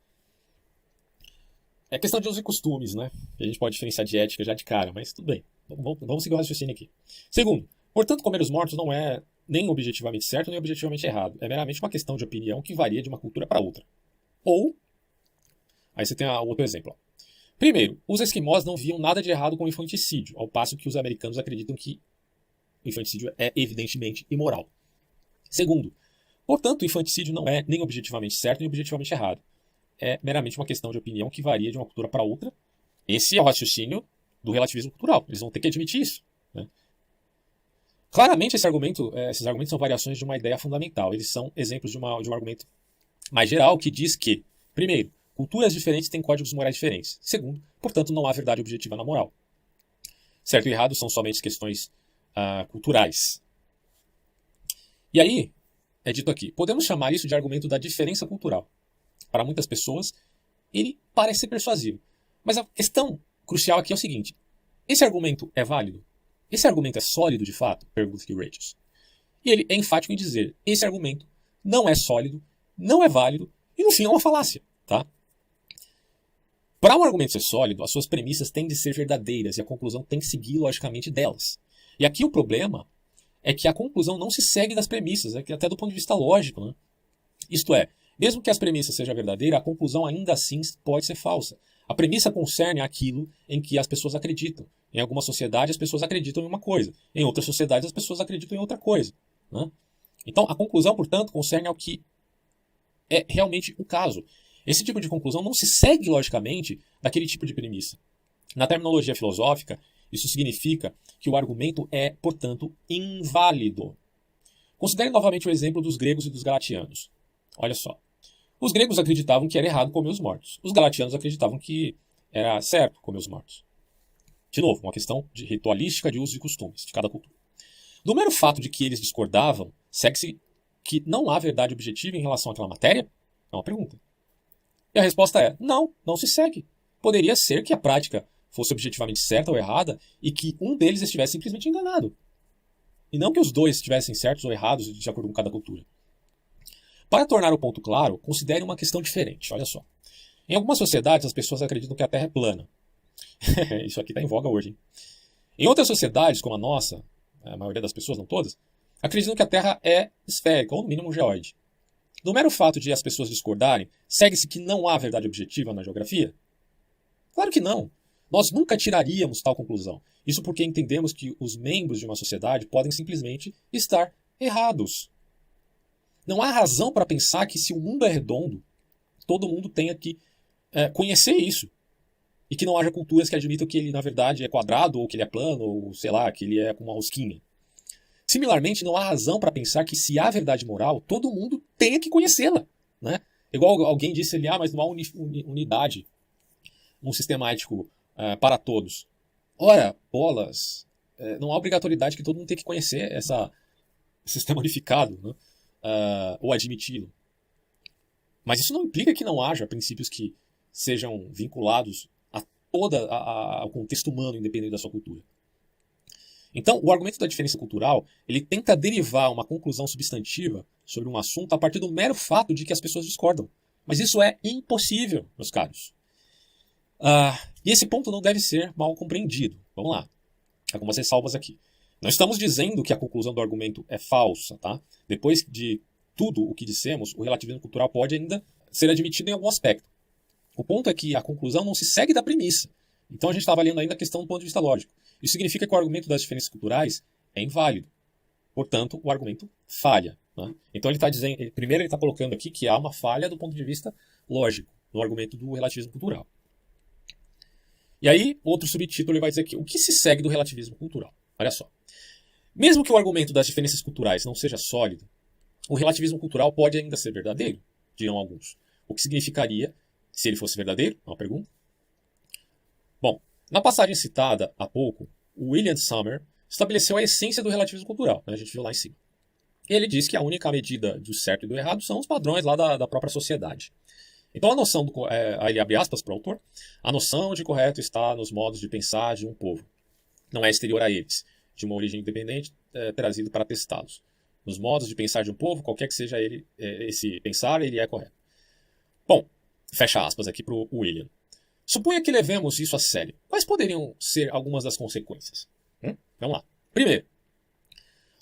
É questão de usos e costumes, né? A gente pode diferenciar de ética já de cara, mas tudo bem. Vamos seguir o raciocínio aqui. Segundo, portanto, comer os mortos não é nem objetivamente certo nem objetivamente errado. É meramente uma questão de opinião que varia de uma cultura para outra. Ou, aí você tem outro exemplo. Primeiro, os esquimós não viam nada de errado com o infanticídio, ao passo que os americanos acreditam que o infanticídio é evidentemente imoral. Segundo, portanto, o infanticídio não é nem objetivamente certo nem objetivamente errado. É meramente uma questão de opinião que varia de uma cultura para outra. Esse é o raciocínio do relativismo cultural. Eles vão ter que admitir isso, né? Claramente, esses argumentos são variações de uma ideia fundamental. Eles são exemplos de um argumento mais geral que diz que, primeiro, culturas diferentes têm códigos morais diferentes. Segundo, portanto, não há verdade objetiva na moral. Certo e errado são somente questões culturais. E aí, é dito aqui, podemos chamar isso de argumento da diferença cultural. Para muitas pessoas, ele parece ser persuasivo. Mas a questão crucial aqui é o seguinte, esse argumento é válido? Esse argumento é sólido de fato? Pergunta aqui Retius. E ele é enfático em dizer, esse argumento não é sólido, não é válido e no fim é uma falácia, tá? Para um argumento ser sólido, as suas premissas têm de ser verdadeiras e a conclusão tem que seguir logicamente delas. E aqui o problema é que a conclusão não se segue das premissas, até do ponto de vista lógico, né? Isto é, mesmo que as premissas sejam verdadeiras, a conclusão ainda assim pode ser falsa. A premissa concerne aquilo em que as pessoas acreditam. Em alguma sociedade as pessoas acreditam em uma coisa, em outras sociedades as pessoas acreditam em outra coisa, né? Então a conclusão, portanto, concerne ao que é realmente o caso. Esse tipo de conclusão não se segue logicamente daquele tipo de premissa. Na terminologia filosófica, isso significa que o argumento é, portanto, inválido. Considere novamente o exemplo dos gregos e dos galatianos. Olha só. Os gregos acreditavam que era errado comer os mortos. Os galatianos acreditavam que era certo comer os mortos. De novo, uma questão de ritualística de usos e costumes de cada cultura. Do mero fato de que eles discordavam, segue-se que não há verdade objetiva em relação àquela matéria? É uma pergunta. E a resposta é, não se segue. Poderia ser que a prática fosse objetivamente certa ou errada e que um deles estivesse simplesmente enganado. E não que os dois estivessem certos ou errados de acordo com cada cultura. Para tornar o ponto claro, considere uma questão diferente. Olha só. Em algumas sociedades, as pessoas acreditam que a Terra é plana. Isso aqui está em voga hoje, hein? Em outras sociedades, como a nossa, a maioria das pessoas, não todas, acreditam que a Terra é esférica, ou no mínimo geóide. Do mero fato de as pessoas discordarem, segue-se que não há verdade objetiva na geografia? Claro que não. Nós nunca tiraríamos tal conclusão. Isso porque entendemos que os membros de uma sociedade podem simplesmente estar errados. Não há razão para pensar que se o mundo é redondo, todo mundo tenha que conhecer isso. E que não haja culturas que admitam que ele, na verdade, é quadrado, ou que ele é plano, ou sei lá, que ele é com uma rosquinha. Similarmente, não há razão para pensar que se há verdade moral, todo mundo tenha que conhecê-la, né? Igual alguém disse ali, mas não há unidade, um sistema ético para todos. Ora, bolas, não há obrigatoriedade que todo mundo tenha que conhecer esse sistema unificado, né? Ou admiti-lo. Mas isso não implica que não haja princípios que sejam vinculados ao contexto humano, independente da sua cultura. Então, o argumento da diferença cultural, ele tenta derivar uma conclusão substantiva sobre um assunto a partir do mero fato de que as pessoas discordam. Mas isso é impossível, meus caros. E esse ponto não deve ser mal compreendido. Vamos lá. Algumas ressalvas aqui. Não estamos dizendo que a conclusão do argumento é falsa, tá? Depois de tudo o que dissemos, o relativismo cultural pode ainda ser admitido em algum aspecto. O ponto é que a conclusão não se segue da premissa. Então a gente está avaliando ainda a questão do ponto de vista lógico. Isso significa que o argumento das diferenças culturais é inválido. Portanto, o argumento falha. Né? Então ele está dizendo, primeiro ele está colocando aqui que há uma falha do ponto de vista lógico no argumento do relativismo cultural. E aí, outro subtítulo ele vai dizer que o que se segue do relativismo cultural? Olha só. Mesmo que o argumento das diferenças culturais não seja sólido, o relativismo cultural pode ainda ser verdadeiro, dirão alguns. O que significaria se ele fosse verdadeiro? É uma pergunta. Bom, na passagem citada há pouco, o William Summer estabeleceu a essência do relativismo cultural, né? A gente viu lá em cima. Ele diz que a única medida do certo e do errado são os padrões lá da própria sociedade. Então a noção aí ele abre aspas para o autor, a noção de correto está nos modos de pensar de um povo. Não é exterior a eles, de uma origem independente, trazido para testá-los. Nos modos de pensar de um povo, qualquer que seja ele, esse pensar, ele é correto. Bom, fecha aspas aqui para o William. Suponha que levemos isso a sério. Quais poderiam ser algumas das consequências? Vamos lá. Primeiro,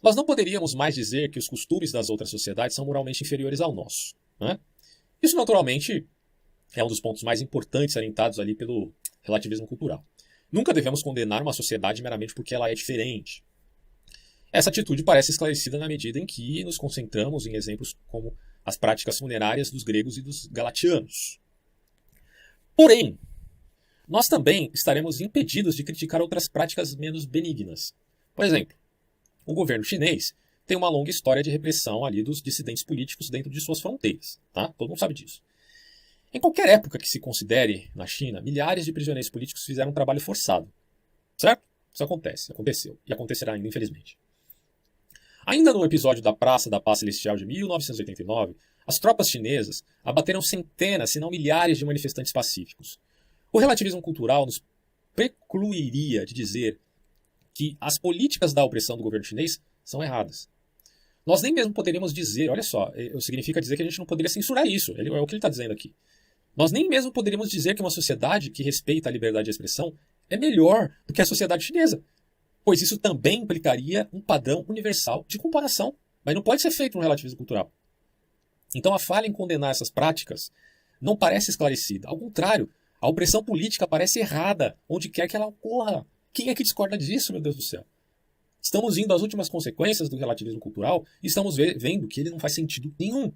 nós não poderíamos mais dizer que os costumes das outras sociedades são moralmente inferiores ao nosso. Né? Isso, naturalmente, é um dos pontos mais importantes salientados ali pelo relativismo cultural. Nunca devemos condenar uma sociedade meramente porque ela é diferente. Essa atitude parece esclarecida na medida em que nos concentramos em exemplos como as práticas funerárias dos gregos e dos galatianos. Porém, nós também estaremos impedidos de criticar outras práticas menos benignas. Por exemplo, o governo chinês tem uma longa história de repressão ali dos dissidentes políticos dentro de suas fronteiras. Tá? Todo mundo sabe disso. Em qualquer época que se considere na China, milhares de prisioneiros políticos fizeram um trabalho forçado. Certo? Isso acontece, aconteceu e acontecerá ainda, infelizmente. Ainda no episódio da Praça da Paz Celestial de 1989, as tropas chinesas abateram centenas, se não milhares de manifestantes pacíficos. O relativismo cultural nos precluiria de dizer que as políticas da opressão do governo chinês são erradas. Nós nem mesmo poderíamos dizer, olha só, significa dizer que a gente não poderia censurar isso, é o que ele está dizendo aqui. Nós nem mesmo poderíamos dizer que uma sociedade que respeita a liberdade de expressão é melhor do que a sociedade chinesa, pois isso também implicaria um padrão universal de comparação, mas não pode ser feito no relativismo cultural. Então a falha em condenar essas práticas não parece esclarecida, ao contrário, a opressão política parece errada, onde quer que ela ocorra. Quem é que discorda disso, meu Deus do céu? Estamos indo às últimas consequências do relativismo cultural e estamos vendo que ele não faz sentido nenhum.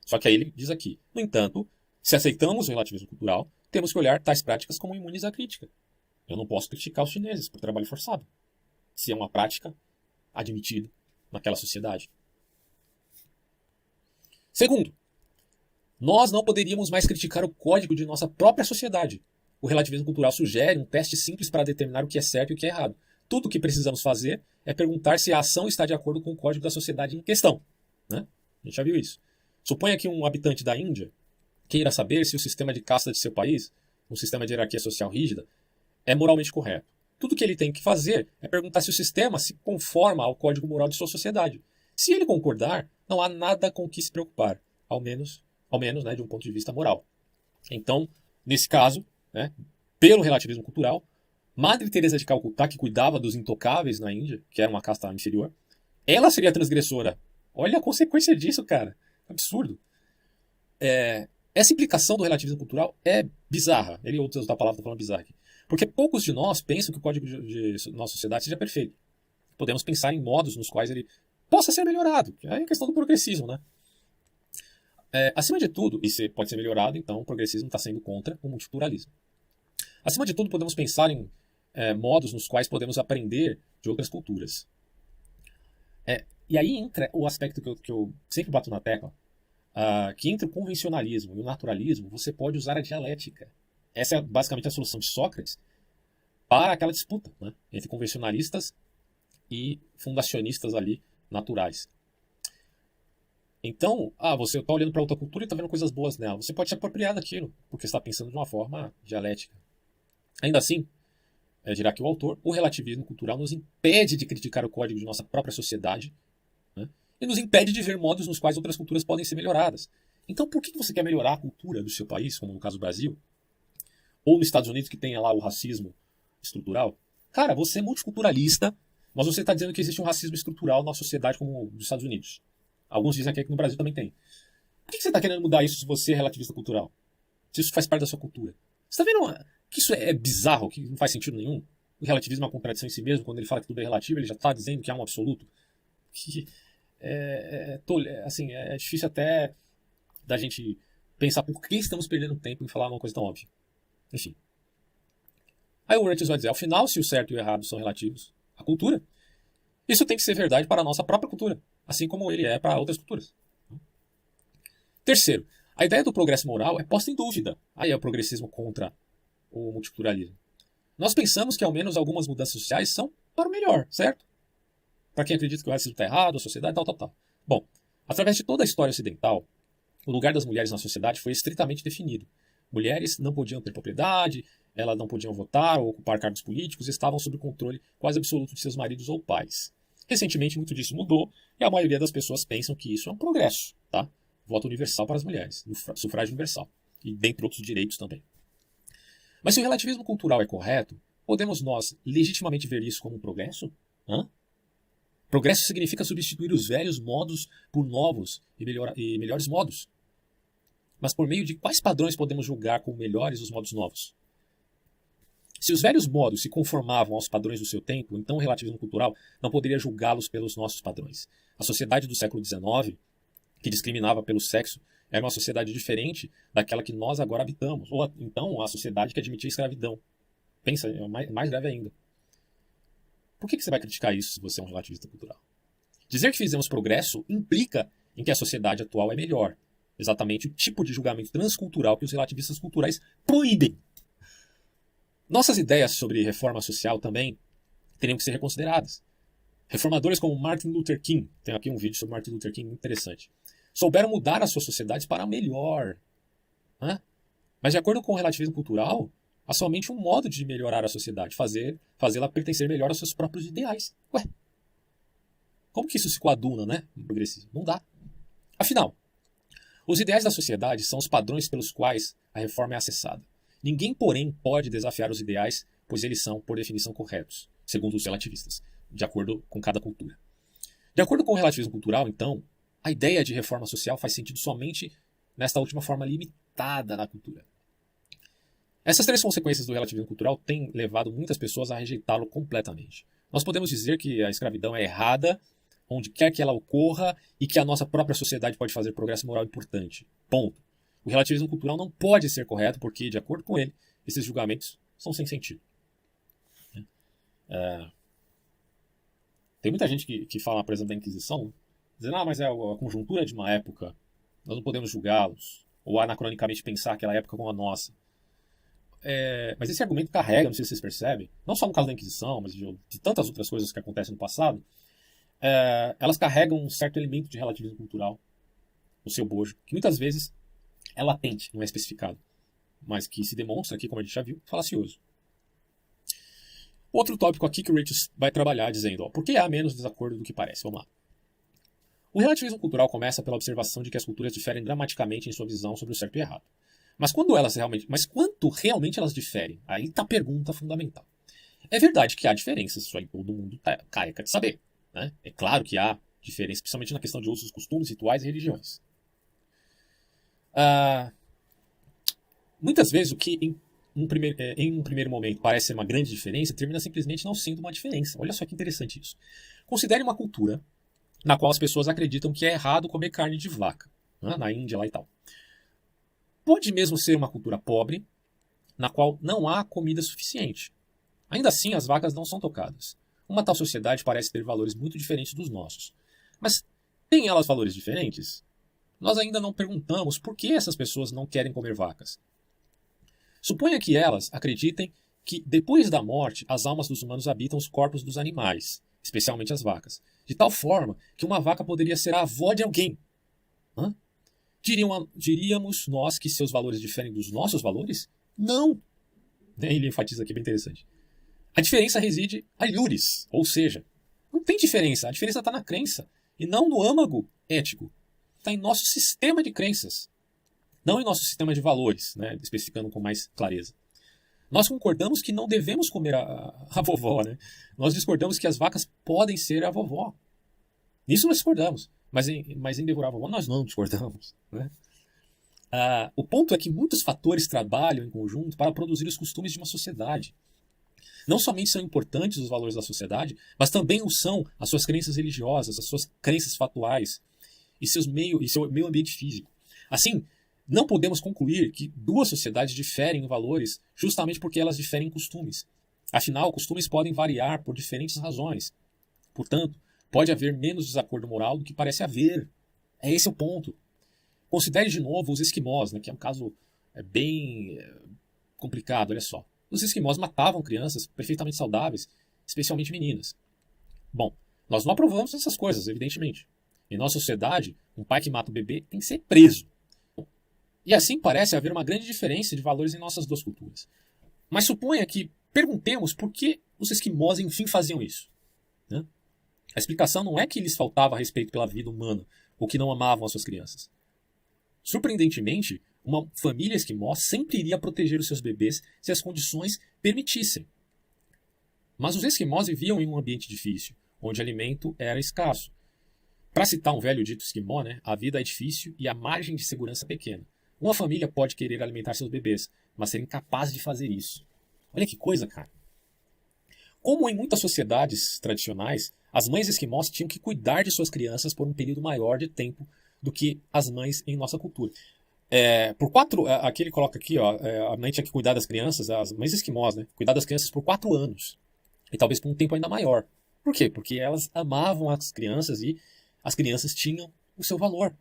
Só que aí ele diz aqui, no entanto, se aceitamos o relativismo cultural, temos que olhar tais práticas como imunes à crítica. Eu não posso criticar os chineses por trabalho forçado, se é uma prática admitida naquela sociedade. Segundo, nós não poderíamos mais criticar o código de nossa própria sociedade. O relativismo cultural sugere um teste simples para determinar o que é certo e o que é errado. Tudo o que precisamos fazer é perguntar se a ação está de acordo com o código da sociedade em questão. Né? A gente já viu isso. Suponha que um habitante da Índia queira saber se o sistema de casta de seu país, um sistema de hierarquia social rígida, é moralmente correto. Tudo o que ele tem que fazer é perguntar se o sistema se conforma ao código moral de sua sociedade. Se ele concordar, não há nada com que se preocupar, ao menos né, de um ponto de vista moral. Então, nesse caso, né, pelo relativismo cultural, Madre Teresa de Calcutá, que cuidava dos intocáveis na Índia, que era uma casta inferior, ela seria a transgressora. Olha a consequência disso, cara. Absurdo. Essa implicação do relativismo cultural é bizarra. Ele usa a palavra, está falando bizarra aqui. Porque poucos de nós pensam que o código de nossa sociedade seja perfeito. Podemos pensar em modos nos quais ele possa ser melhorado. É a questão do progressismo, né? Acima de tudo, isso pode ser melhorado, então o progressismo está sendo contra o multiculturalismo. Acima de tudo, podemos pensar em modos nos quais podemos aprender de outras culturas. E aí entra o aspecto que eu sempre bato na tecla, que entre o convencionalismo e o naturalismo, você pode usar a dialética. Essa é basicamente a solução de Sócrates para aquela disputa, né, entre convencionalistas e fundacionistas ali naturais. Então, você está olhando para outra cultura e está vendo coisas boas nela. Você pode se apropriar daquilo, porque está pensando de uma forma dialética. Ainda assim, dirá que o autor, o relativismo cultural nos impede de criticar o código de nossa própria sociedade, né, e nos impede de ver modos nos quais outras culturas podem ser melhoradas. Então, por que você quer melhorar a cultura do seu país, como no caso do Brasil? Ou nos Estados Unidos, que tem lá o racismo estrutural. Cara, você é multiculturalista, mas você está dizendo que existe um racismo estrutural na sociedade como nos Estados Unidos. Alguns dizem que no Brasil também tem. Por que você está querendo mudar isso se você é relativista cultural? Se isso faz parte da sua cultura. Você está vendo que isso é bizarro, que não faz sentido nenhum? O relativismo é uma contradição em si mesmo. Quando ele fala que tudo é relativo, ele já está dizendo que há um absoluto. Que é difícil até da gente pensar por que estamos perdendo tempo em falar uma coisa tão óbvia. Enfim. Aí o Rutgers vai dizer, ao final, se o certo e o errado são relativos à cultura, isso tem que ser verdade para a nossa própria cultura, assim como ele é para outras culturas. Terceiro, a ideia do progresso moral é posta em dúvida. Aí é o progressismo contra o multiculturalismo. Nós pensamos que ao menos algumas mudanças sociais são para o melhor, certo? Para quem acredita que o racismo está errado, a sociedade, tal. Bom, através de toda a história ocidental, o lugar das mulheres na sociedade foi estritamente definido. Mulheres não podiam ter propriedade, elas não podiam votar ou ocupar cargos políticos, estavam sob o controle quase absoluto de seus maridos ou pais. Recentemente, muito disso mudou e a maioria das pessoas pensam que isso é um progresso, tá? Voto universal para as mulheres, sufrágio universal, e dentre outros direitos também. Mas se o relativismo cultural é correto, podemos nós legitimamente ver isso como um progresso? Progresso significa substituir os velhos modos por novos e melhores modos. Mas por meio de quais padrões podemos julgar como melhores os modos novos? Se os velhos modos se conformavam aos padrões do seu tempo, então o relativismo cultural não poderia julgá-los pelos nossos padrões. A sociedade do século XIX, que discriminava pelo sexo, era uma sociedade diferente daquela que nós agora habitamos. Ou então a sociedade que admitia a escravidão. Pensa, é mais grave ainda. Por que você vai criticar isso se você é um relativista cultural? Dizer que fizemos progresso implica em que a sociedade atual é melhor. Exatamente o tipo de julgamento transcultural que os relativistas culturais proíbem. Nossas ideias sobre reforma social também teriam que ser reconsideradas. Reformadores como Martin Luther King, tem aqui um vídeo sobre Martin Luther King interessante, souberam mudar as suas sociedades para melhor. Mas de acordo com o relativismo cultural, há somente um modo de melhorar a sociedade, fazê-la pertencer melhor aos seus próprios ideais. Como que isso se coaduna, né? No progressismo? Não dá. Afinal, os ideais da sociedade são os padrões pelos quais a reforma é acessada. Ninguém, porém, pode desafiar os ideais, pois eles são, por definição, corretos, segundo os relativistas, de acordo com cada cultura. De acordo com o relativismo cultural, então, a ideia de reforma social faz sentido somente nesta última forma limitada na cultura. Essas três consequências do relativismo cultural têm levado muitas pessoas a rejeitá-lo completamente. Nós podemos dizer que a escravidão é errada, onde quer que ela ocorra, e que a nossa própria sociedade pode fazer progresso moral importante. Ponto. O relativismo cultural não pode ser correto porque, de acordo com ele, esses julgamentos são sem sentido. Tem muita gente que fala, por exemplo, da Inquisição, dizendo, mas é a conjuntura de uma época, nós não podemos julgá-los, ou anacronicamente pensar aquela época como a nossa. Mas esse argumento carrega, não sei se vocês percebem, não só no caso da Inquisição, mas de tantas outras coisas que acontecem no passado, elas carregam um certo elemento de relativismo cultural no seu bojo, que muitas vezes é latente, não é especificado, mas que se demonstra aqui, como a gente já viu, falacioso. Outro tópico aqui que o Rich vai trabalhar dizendo, por que há menos desacordo do que parece? Vamos lá. O relativismo cultural começa pela observação de que as culturas diferem dramaticamente em sua visão sobre o certo e errado. Mas quanto realmente elas diferem? Aí está a pergunta fundamental. É verdade que há diferenças, isso aí todo mundo tá careca de saber. Né? É claro que há diferença, principalmente na questão de usos, costumes, rituais e religiões. Muitas vezes o que em um primeiro momento parece ser uma grande diferença, termina simplesmente não sendo uma diferença. Olha só que interessante isso. Considere uma cultura na qual as pessoas acreditam que é errado comer carne de vaca, né? Na Índia lá e tal. Pode mesmo ser uma cultura pobre, na qual não há comida suficiente. Ainda assim, as vacas não são tocadas. Uma tal sociedade parece ter valores muito diferentes dos nossos. Mas têm elas valores diferentes? Nós ainda não perguntamos por que essas pessoas não querem comer vacas. Suponha que elas acreditem que, depois da morte, as almas dos humanos habitam os corpos dos animais, especialmente as vacas, de tal forma que uma vaca poderia ser a avó de alguém. Diríamos nós que seus valores diferem dos nossos valores? Não! Ele enfatiza aqui, bem interessante. A diferença reside alhures, ou seja, não tem diferença, a diferença está na crença, e não no âmago ético. Está em nosso sistema de crenças, não em nosso sistema de valores, né, especificando com mais clareza. Nós concordamos que não devemos comer a vovó, né? Nós discordamos que as vacas podem ser a vovó. Nisso nós discordamos. Mas em devorar a vovó nós não discordamos, né? O ponto é que muitos fatores trabalham em conjunto para produzir os costumes de uma sociedade. Não somente são importantes os valores da sociedade, mas também o são as suas crenças religiosas, as suas crenças fatuais e seu meio ambiente físico. Assim, não podemos concluir que duas sociedades diferem em valores justamente porque elas diferem em costumes. Afinal, costumes podem variar por diferentes razões. Portanto, pode haver menos desacordo moral do que parece haver. É esse o ponto. Considere de novo os esquimós, né, que é um caso bem complicado, olha só. Os esquimós matavam crianças perfeitamente saudáveis, especialmente meninas. Bom, nós não aprovamos essas coisas, evidentemente. Em nossa sociedade, um pai que mata o bebê tem que ser preso. E assim parece haver uma grande diferença de valores em nossas duas culturas. Mas suponha que perguntemos por que os esquimós enfim faziam isso, né? A explicação não é que lhes faltava respeito pela vida humana ou que não amavam as suas crianças. Surpreendentemente, uma família esquimó sempre iria proteger os seus bebês se as condições permitissem. Mas os esquimós viviam em um ambiente difícil, onde alimento era escasso. Para citar um velho dito esquimó, né, a vida é difícil e a margem de segurança pequena. Uma família pode querer alimentar seus bebês, mas ser incapaz de fazer isso. Olha que coisa, cara. Como em muitas sociedades tradicionais, as mães esquimós tinham que cuidar de suas crianças por um período maior de tempo do que as mães em nossa cultura. Aqui ele coloca aqui, ó, a mãe tinha que cuidar das crianças, as mães esquimós, né? Cuidar das crianças por 4 anos. E talvez por um tempo ainda maior. Por quê? Porque elas amavam as crianças e as crianças tinham o seu valor.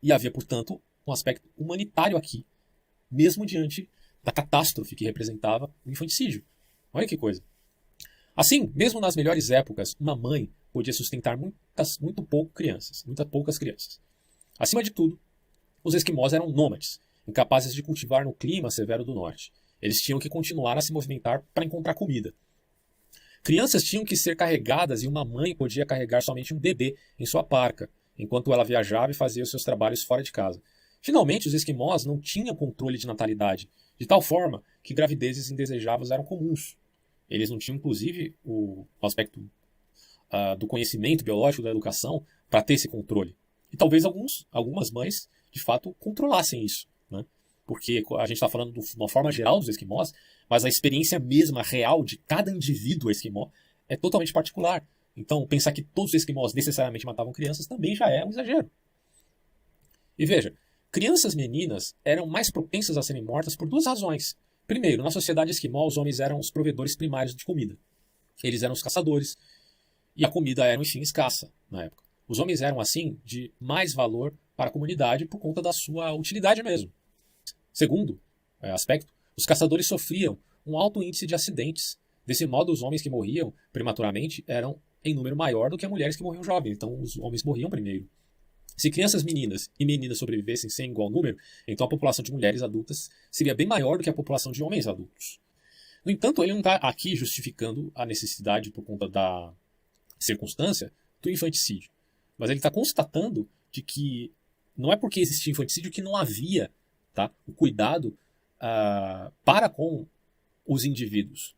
E havia, portanto, um aspecto humanitário aqui, mesmo diante da catástrofe que representava o infanticídio. Olha que coisa. Assim, mesmo nas melhores épocas, uma mãe podia sustentar muito poucas crianças. Acima de tudo, os esquimós eram nômades, incapazes de cultivar no clima severo do norte. Eles tinham que continuar a se movimentar para encontrar comida. Crianças tinham que ser carregadas e uma mãe podia carregar somente um bebê em sua parca, enquanto ela viajava e fazia os seus trabalhos fora de casa. Finalmente, os esquimós não tinham controle de natalidade, de tal forma que gravidezes indesejáveis eram comuns. Eles não tinham, inclusive, o aspecto do conhecimento biológico, da educação, para ter esse controle. E talvez algumas mães, de fato, controlassem isso, né? Porque a gente está falando de uma forma geral dos esquimós, mas a experiência mesma, real, de cada indivíduo esquimó é totalmente particular. Então, pensar que todos os esquimós necessariamente matavam crianças também já é um exagero. E veja, crianças meninas eram mais propensas a serem mortas por 2 razões. Primeiro, na sociedade esquimó, os homens eram os provedores primários de comida. Eles eram os caçadores, e a comida era, enfim, escassa na época. Os homens eram, assim, de mais valor para a comunidade por conta da sua utilidade mesmo. Segundo aspecto, os caçadores sofriam um alto índice de acidentes. Desse modo, os homens que morriam prematuramente eram em número maior do que as mulheres que morriam jovens. Então, os homens morriam primeiro. Se crianças meninas e meninas sobrevivessem sem igual número, então a população de mulheres adultas seria bem maior do que a população de homens adultos. No entanto, ele não está aqui justificando a necessidade, por conta da circunstância, do infanticídio. Mas ele está constatando de que não é porque existia infanticídio que não havia, tá, o cuidado para com os indivíduos,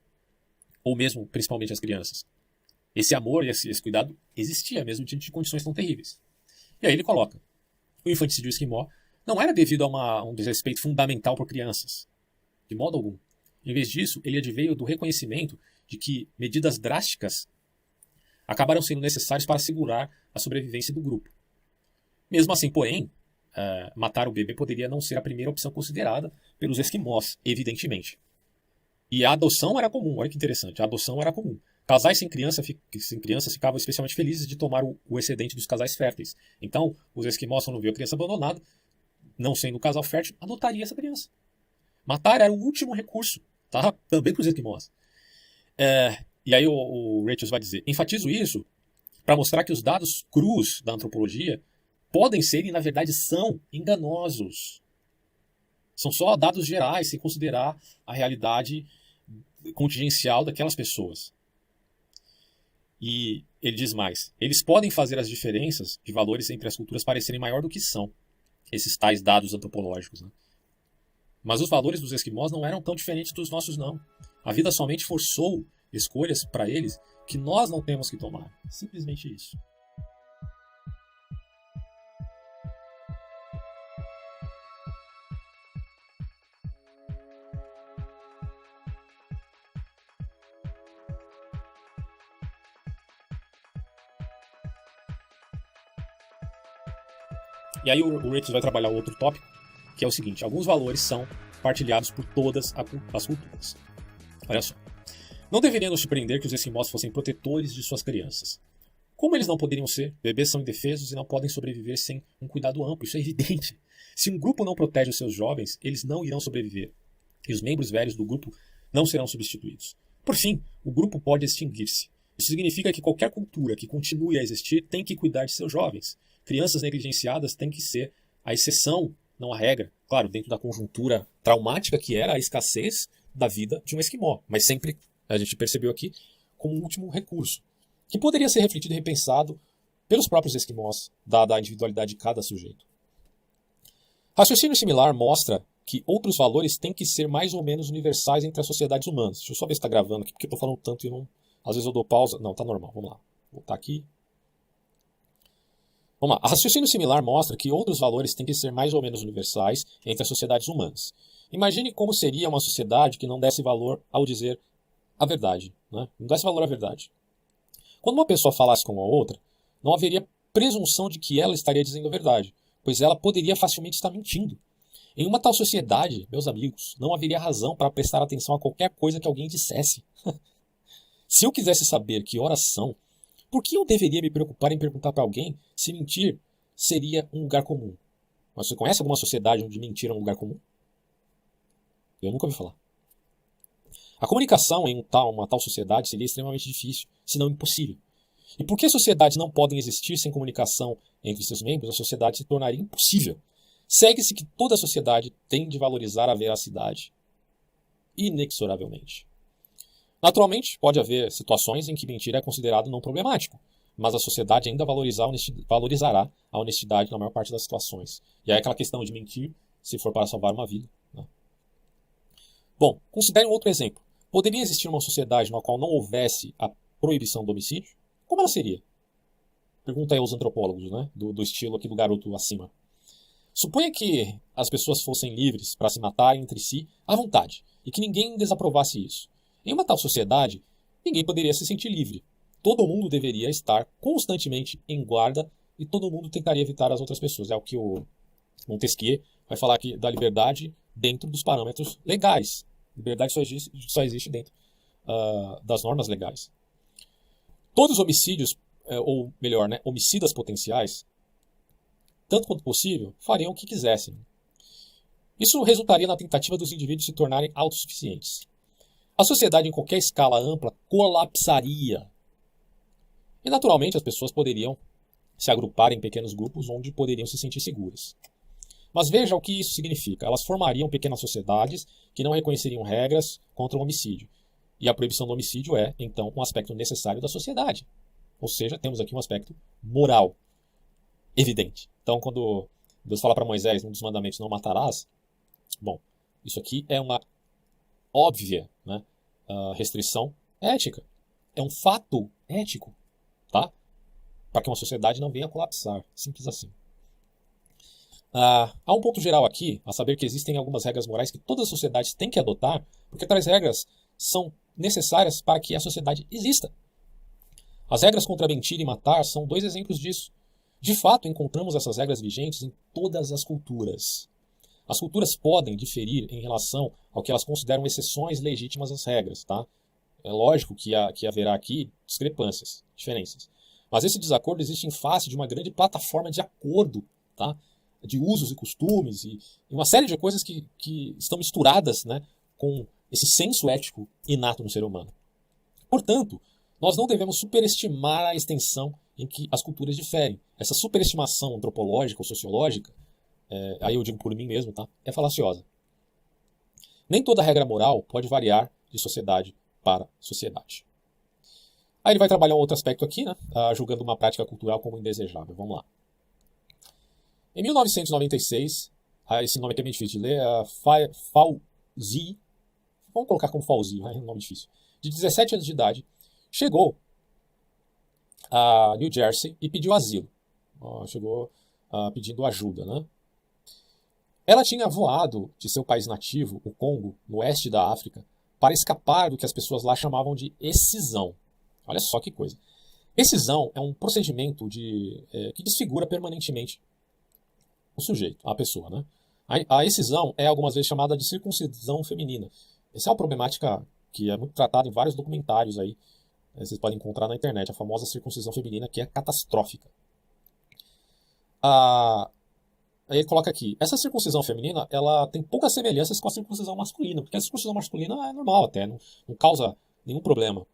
ou mesmo, principalmente, as crianças. Esse amor e esse cuidado existia mesmo diante de condições tão terríveis. E aí ele coloca: o infanticídio esquimó não era devido a um desrespeito fundamental por crianças, de modo algum. Em vez disso, ele adveio do reconhecimento de que medidas drásticas acabaram sendo necessárias para assegurar a sobrevivência do grupo. Mesmo assim, porém, matar o bebê poderia não ser a primeira opção considerada pelos esquimós, evidentemente. E a adoção era comum, olha que interessante, a adoção era comum. Casais sem crianças ficavam especialmente felizes de tomar o excedente dos casais férteis. Então, os esquimós, quando viam a criança abandonada, não sendo um casal fértil, adotaria essa criança. Matar era o último recurso, tá? Também para os esquimós. E aí o Rachels vai dizer: enfatizo isso para mostrar que os dados crus da antropologia podem ser e, na verdade, são enganosos. São só dados gerais, sem considerar a realidade contingencial daquelas pessoas. E ele diz mais: eles podem fazer as diferenças de valores entre as culturas parecerem maior do que são, esses tais dados antropológicos, né? Mas os valores dos esquimós não eram tão diferentes dos nossos, não. A vida somente forçou escolhas para eles que nós não temos que tomar. Simplesmente isso. E aí o Richards vai trabalhar outro tópico, que é o seguinte: alguns valores são partilhados por todas as culturas. Olha só. Não deveria nos surpreender que os esquimós fossem protetores de suas crianças. Como eles não poderiam ser? Bebês são indefesos e não podem sobreviver sem um cuidado amplo, isso é evidente. Se um grupo não protege os seus jovens, eles não irão sobreviver. E os membros velhos do grupo não serão substituídos. Por fim, o grupo pode extinguir-se. Isso significa que qualquer cultura que continue a existir tem que cuidar de seus jovens. Crianças negligenciadas têm que ser a exceção, não a regra. Claro, dentro da conjuntura traumática que era a escassez da vida de um esquimó. Mas sempre, a gente percebeu aqui, como um último recurso, que poderia ser refletido e repensado pelos próprios esquimós, dada a individualidade de cada sujeito. Raciocínio similar mostra que outros valores têm que ser mais ou menos universais entre as sociedades humanas. Deixa eu só ver se está gravando aqui, porque eu estou falando tanto e não... Às vezes eu dou pausa. Não, está normal. Vamos lá. Vou voltar aqui. Vamos lá. Raciocínio similar mostra que outros valores têm que ser mais ou menos universais entre as sociedades humanas. Imagine como seria uma sociedade que não desse valor ao dizer a verdade, né? Não desse valor à verdade. Quando uma pessoa falasse com a outra, não haveria presunção de que ela estaria dizendo a verdade, pois ela poderia facilmente estar mentindo. Em uma tal sociedade, meus amigos, não haveria razão para prestar atenção a qualquer coisa que alguém dissesse. Se eu quisesse saber que horas são, por que eu deveria me preocupar em perguntar para alguém se mentir seria um lugar comum? Mas você conhece alguma sociedade onde mentir é um lugar comum? Eu nunca ouvi falar. A comunicação em uma tal sociedade seria extremamente difícil, se não impossível. E porque sociedades não podem existir sem comunicação entre seus membros, a sociedade se tornaria impossível. Segue-se que toda a sociedade tem de valorizar a veracidade, inexoravelmente. Naturalmente, pode haver situações em que mentir é considerado não problemático, mas a sociedade ainda valorizará a honestidade na maior parte das situações. E aí é aquela questão de mentir se for para salvar uma vida, né? Bom, considere um outro exemplo. Poderia existir uma sociedade na qual não houvesse a proibição do homicídio? Como ela seria? Pergunta aí aos antropólogos, né? Do estilo aqui do garoto acima. Suponha que as pessoas fossem livres para se matarem entre si à vontade e que ninguém desaprovasse isso. Em uma tal sociedade, ninguém poderia se sentir livre. Todo mundo deveria estar constantemente em guarda e todo mundo tentaria evitar as outras pessoas. É o que o Montesquieu vai falar aqui da liberdade dentro dos parâmetros legais. Liberdade só existe dentro das normas legais. Todos os homicídios, ou melhor, né, homicidas potenciais, tanto quanto possível, fariam o que quisessem. Isso resultaria na tentativa dos indivíduos se tornarem autossuficientes. A sociedade em qualquer escala ampla colapsaria. E naturalmente as pessoas poderiam se agrupar em pequenos grupos onde poderiam se sentir seguras. Mas veja o que isso significa. Elas formariam pequenas sociedades que não reconheceriam regras contra o homicídio. E a proibição do homicídio é, então, um aspecto necessário da sociedade. Ou seja, temos aqui um aspecto moral evidente. Então, quando Deus fala para Moisés, um dos mandamentos, não matarás, bom, isso aqui é uma óbvia, né, restrição ética. É um fato ético, tá? Para que uma sociedade não venha a colapsar. Simples assim. Há um ponto geral aqui, a saber que existem algumas regras morais que todas as sociedades têm que adotar, porque tais regras são necessárias para que a sociedade exista. As regras contra mentir e matar são dois exemplos disso. De fato, encontramos essas regras vigentes em todas as culturas. As culturas podem diferir em relação ao que elas consideram exceções legítimas às regras, tá? É lógico que haverá aqui discrepâncias, diferenças. Mas esse desacordo existe em face de uma grande plataforma de acordo, tá? De usos e costumes e uma série de coisas que estão misturadas, né, com esse senso ético inato no ser humano. Portanto, nós não devemos superestimar a extensão em que as culturas diferem. Essa superestimação antropológica ou sociológica, aí eu digo por mim mesmo, tá, é falaciosa. Nem toda regra moral pode variar de sociedade para sociedade. Aí ele vai trabalhar um outro aspecto aqui, né, julgando uma prática cultural como indesejável. Vamos lá. Em 1996, esse nome aqui é bem difícil de ler, Fauzi, vamos colocar como Fauzi, é um nome difícil, de 17 anos de idade, chegou a New Jersey e pediu asilo. Chegou pedindo ajuda, né? Ela tinha voado de seu país nativo, o Congo, no oeste da África, para escapar do que as pessoas lá chamavam de excisão. Olha só que coisa. Excisão é um procedimento que desfigura permanentemente o sujeito, a pessoa, né? A excisão é algumas vezes chamada de circuncisão feminina. Essa é uma problemática que é muito tratada em vários documentários aí. Vocês podem encontrar na internet, a famosa circuncisão feminina, que é catastrófica. Aí ele coloca aqui, essa circuncisão feminina, ela tem poucas semelhanças com a circuncisão masculina, porque a circuncisão masculina é normal até, não causa nenhum problema.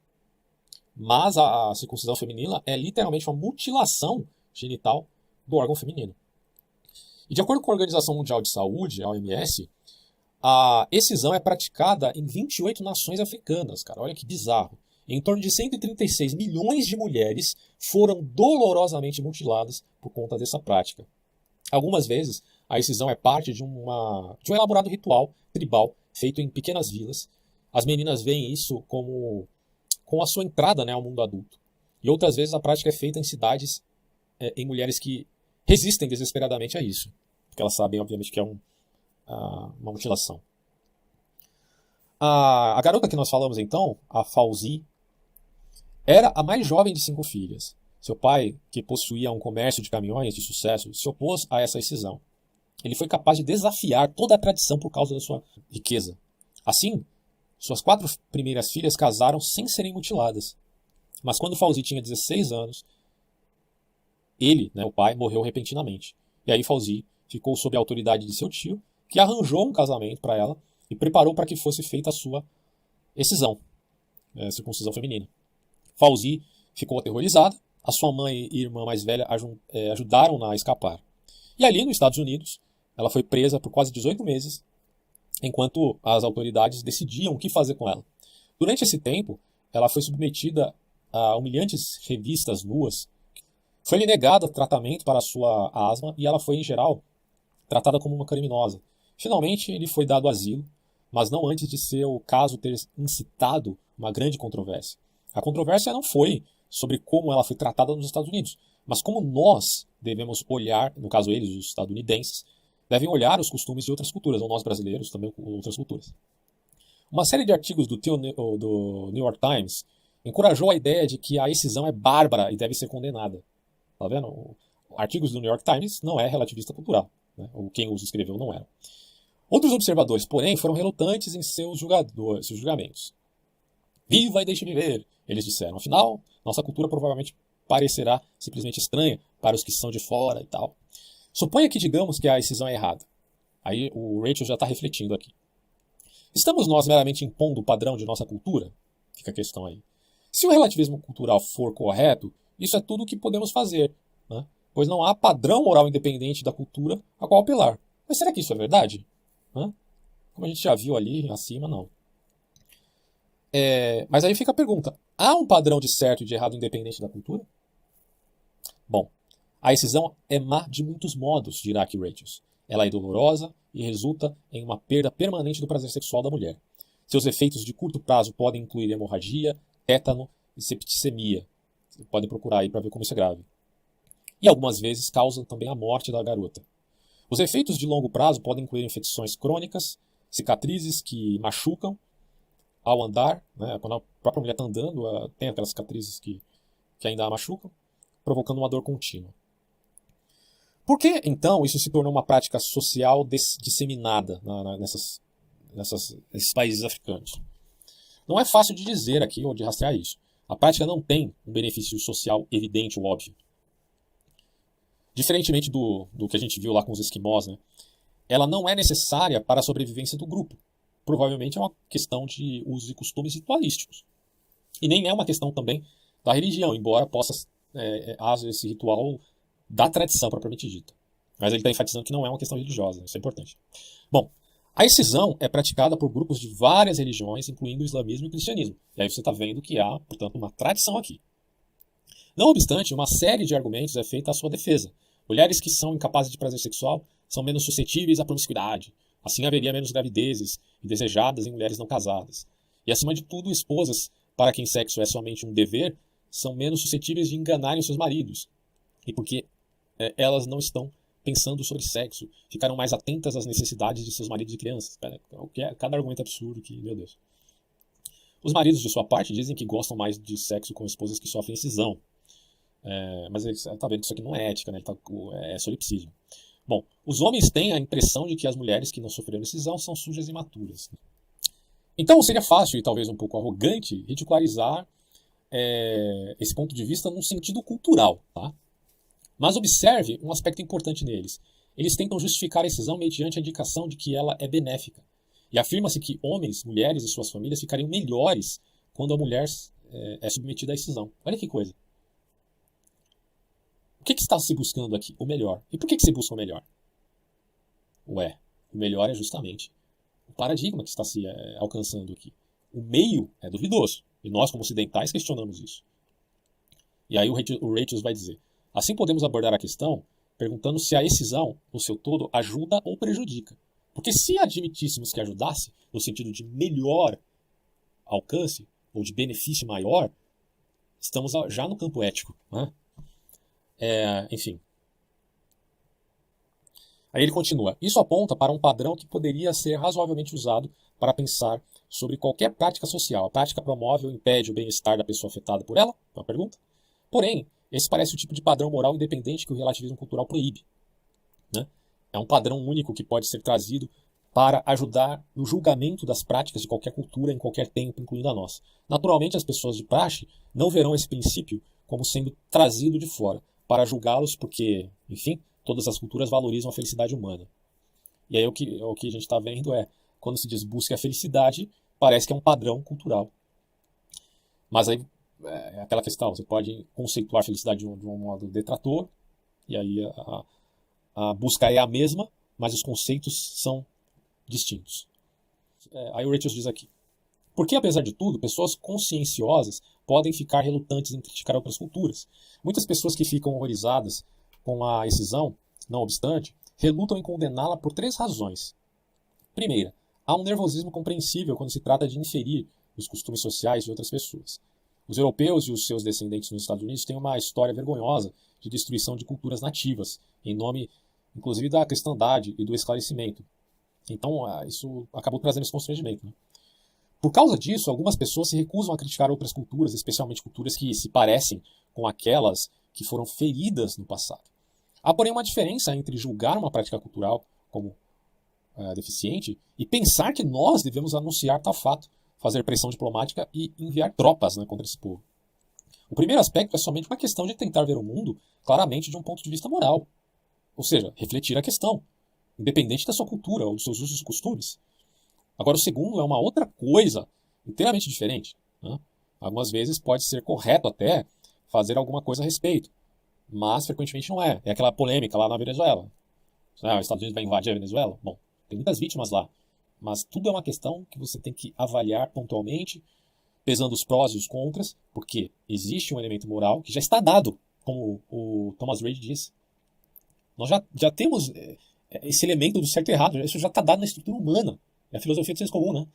Mas a circuncisão feminina é literalmente uma mutilação genital do órgão feminino. E de acordo com a Organização Mundial de Saúde, a OMS, a excisão é praticada em 28 nações africanas, cara, olha que bizarro. Em torno de 136 milhões de mulheres foram dolorosamente mutiladas por conta dessa prática. Algumas vezes, a excisão é parte de um elaborado ritual tribal feito em pequenas vilas. As meninas veem isso como a sua entrada, né, ao mundo adulto. E outras vezes a prática é feita em cidades, em mulheres que resistem desesperadamente a isso. Porque elas sabem, obviamente, que é uma mutilação. A garota que nós falamos, então, a Fauzi, era a mais jovem de 5 filhas. Seu pai, que possuía um comércio de caminhões de sucesso, se opôs a essa excisão. Ele foi capaz de desafiar toda a tradição por causa da sua riqueza. Assim, suas 4 primeiras filhas casaram sem serem mutiladas. Mas quando Fauzi tinha 16 anos, ele, né, o pai, morreu repentinamente. E aí Fauzi ficou sob a autoridade de seu tio, que arranjou um casamento para ela e preparou para que fosse feita a sua excisão, circuncisão feminina. Fauzi ficou aterrorizada. A sua mãe e irmã mais velha ajudaram-na a escapar. E ali, nos Estados Unidos, ela foi presa por quase 18 meses, enquanto as autoridades decidiam o que fazer com ela. Durante esse tempo, ela foi submetida a humilhantes revistas nuas. Foi-lhe negado tratamento para a sua asma e ela foi, em geral, tratada como uma criminosa. Finalmente, lhe foi dado asilo, mas não antes de seu caso ter incitado uma grande controvérsia. A controvérsia não foi sobre como ela foi tratada nos Estados Unidos, mas como nós devemos olhar, no caso eles, os estadunidenses, devem olhar os costumes de outras culturas, ou nós brasileiros também com outras culturas. Uma série de artigos do New York Times encorajou a ideia de que a excisão é bárbara e deve ser condenada. Tá vendo? Artigos do New York Times não é relativista cultural, né? Ou quem os escreveu não era. Outros observadores, porém, foram relutantes em seus julgamentos. Viva e deixe viver, eles disseram. Afinal, nossa cultura provavelmente parecerá simplesmente estranha para os que são de fora e tal. Suponha que digamos que a excisão é errada. Aí o Rachel já está refletindo aqui. Estamos nós meramente impondo o padrão de nossa cultura? Fica a questão aí. Se o relativismo cultural for correto, isso é tudo o que podemos fazer, né? Pois não há padrão moral independente da cultura a qual apelar. Mas será que isso é verdade? Como a gente já viu ali acima, não. Mas aí fica a pergunta, há um padrão de certo e de errado independente da cultura? Bom, a excisão é má de muitos modos, dirá aqui Rachel. Ela é dolorosa e resulta em uma perda permanente do prazer sexual da mulher. Seus efeitos de curto prazo podem incluir hemorragia, tétano e septicemia. Vocês podem procurar aí para ver como isso é grave. E algumas vezes causam também a morte da garota. Os efeitos de longo prazo podem incluir infecções crônicas, cicatrizes que machucam ao andar, né? Quando a própria mulher está andando, tem aquelas cicatrizes que ainda a machucam, provocando uma dor contínua. Por que, então, isso se tornou uma prática social disseminada nesses países africanos? Não é fácil de dizer aqui ou de rastrear isso. A prática não tem um benefício social evidente ou óbvio. Diferentemente do que a gente viu lá com os esquimós, né? Ela não é necessária para a sobrevivência do grupo. Provavelmente é uma questão de usos e costumes ritualísticos. E nem é uma questão também da religião, embora possa haja esse ritual da tradição propriamente dita. Mas ele está enfatizando que não é uma questão religiosa, isso é importante. Bom, a excisão é praticada por grupos de várias religiões, incluindo o islamismo e o cristianismo. E aí você está vendo que há, portanto, uma tradição aqui. Não obstante, uma série de argumentos é feita à sua defesa. Mulheres que são incapazes de prazer sexual são menos suscetíveis à promiscuidade. Assim haveria menos gravidezes indesejadas em mulheres não casadas. E, acima de tudo, esposas, para quem sexo é somente um dever, são menos suscetíveis de enganarem seus maridos. E porque elas não estão pensando sobre sexo, ficaram mais atentas às necessidades de seus maridos e crianças. Cada argumento absurdo que, meu Deus. Os maridos, de sua parte, dizem que gostam mais de sexo com esposas que sofrem excisão. Mas ele está vendo que isso aqui não é ética, né? É solipsismo. Bom, os homens têm a impressão de que as mulheres que não sofreram excisão são sujas e imaturas. Então seria fácil e talvez um pouco arrogante ridicularizar esse ponto de vista num sentido cultural, tá? Mas observe um aspecto importante neles. Eles tentam justificar a excisão mediante a indicação de que ela é benéfica. E afirma-se que homens, mulheres e suas famílias ficariam melhores quando a mulher é submetida à excisão. Olha que coisa. O que está se buscando aqui? O melhor. E por que se busca o melhor? O melhor é justamente o paradigma que está se alcançando aqui. O meio é duvidoso. E nós, como ocidentais, questionamos isso. E aí o Rachels vai dizer: assim podemos abordar a questão perguntando se a excisão, no seu todo, ajuda ou prejudica. Porque se admitíssemos que ajudasse, no sentido de melhor alcance, ou de benefício maior, estamos já no campo ético, né? Enfim. Aí ele continua. Isso aponta para um padrão que poderia ser razoavelmente usado para pensar sobre qualquer prática social. A prática promove ou impede o bem-estar da pessoa afetada por ela? É uma pergunta. Porém, esse parece o tipo de padrão moral independente que o relativismo cultural proíbe, né? É um padrão único que pode ser trazido para ajudar no julgamento das práticas de qualquer cultura em qualquer tempo, incluindo a nossa. Naturalmente, as pessoas de praxe não verão esse princípio como sendo trazido de fora para julgá-los, porque, enfim, todas as culturas valorizam a felicidade humana. E aí o que a gente está vendo quando se diz busque a felicidade, parece que é um padrão cultural. Mas aí é aquela questão, você pode conceituar a felicidade de um modo detrator, e aí a busca é a mesma, mas os conceitos são distintos. Aí o Rachels diz aqui: porque, apesar de tudo, pessoas conscienciosas podem ficar relutantes em criticar outras culturas. Muitas pessoas que ficam horrorizadas com a excisão, não obstante, relutam em condená-la por 3 razões. Primeira, há um nervosismo compreensível quando se trata de inferir os costumes sociais de outras pessoas. Os europeus e os seus descendentes nos Estados Unidos têm uma história vergonhosa de destruição de culturas nativas, em nome, inclusive, da cristandade e do esclarecimento. Então, isso acabou trazendo esse constrangimento, né? Por causa disso, algumas pessoas se recusam a criticar outras culturas, especialmente culturas que se parecem com aquelas que foram feridas no passado. Há, porém, uma diferença entre julgar uma prática cultural como deficiente e pensar que nós devemos anunciar tal fato, fazer pressão diplomática e enviar tropas, né, contra esse povo. O primeiro aspecto é somente uma questão de tentar ver o mundo claramente de um ponto de vista moral. Ou seja, refletir a questão, independente da sua cultura ou dos seus usos e costumes. Agora, o segundo é uma outra coisa inteiramente diferente, né? Algumas vezes pode ser correto até fazer alguma coisa a respeito, mas frequentemente não é. É aquela polêmica lá na Venezuela. Os Estados Unidos vai invadir a Venezuela? Bom, tem muitas vítimas lá, mas tudo é uma questão que você tem que avaliar pontualmente, pesando os prós e os contras, porque existe um elemento moral que já está dado, como o Thomas Reid disse. Nós já temos esse elemento do certo e errado, isso já está dado na estrutura humana. É a filosofia do senso comum, né?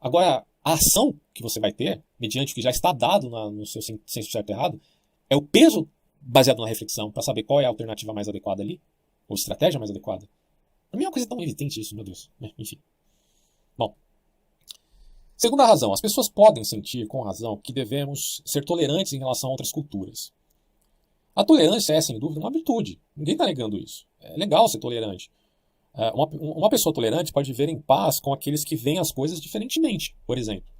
Agora, a ação que você vai ter, mediante o que já está dado no seu senso certo e errado, é o peso baseado na reflexão para saber qual é a alternativa mais adequada ali, ou estratégia mais adequada. Para mim é uma coisa tão evidente isso, meu Deus. Enfim. Bom. Segunda razão, as pessoas podem sentir com razão que devemos ser tolerantes em relação a outras culturas. A tolerância é, sem dúvida, uma virtude. Ninguém está negando isso. É legal ser tolerante. Uma pessoa tolerante pode viver em paz com aqueles que veem as coisas diferentemente, por exemplo.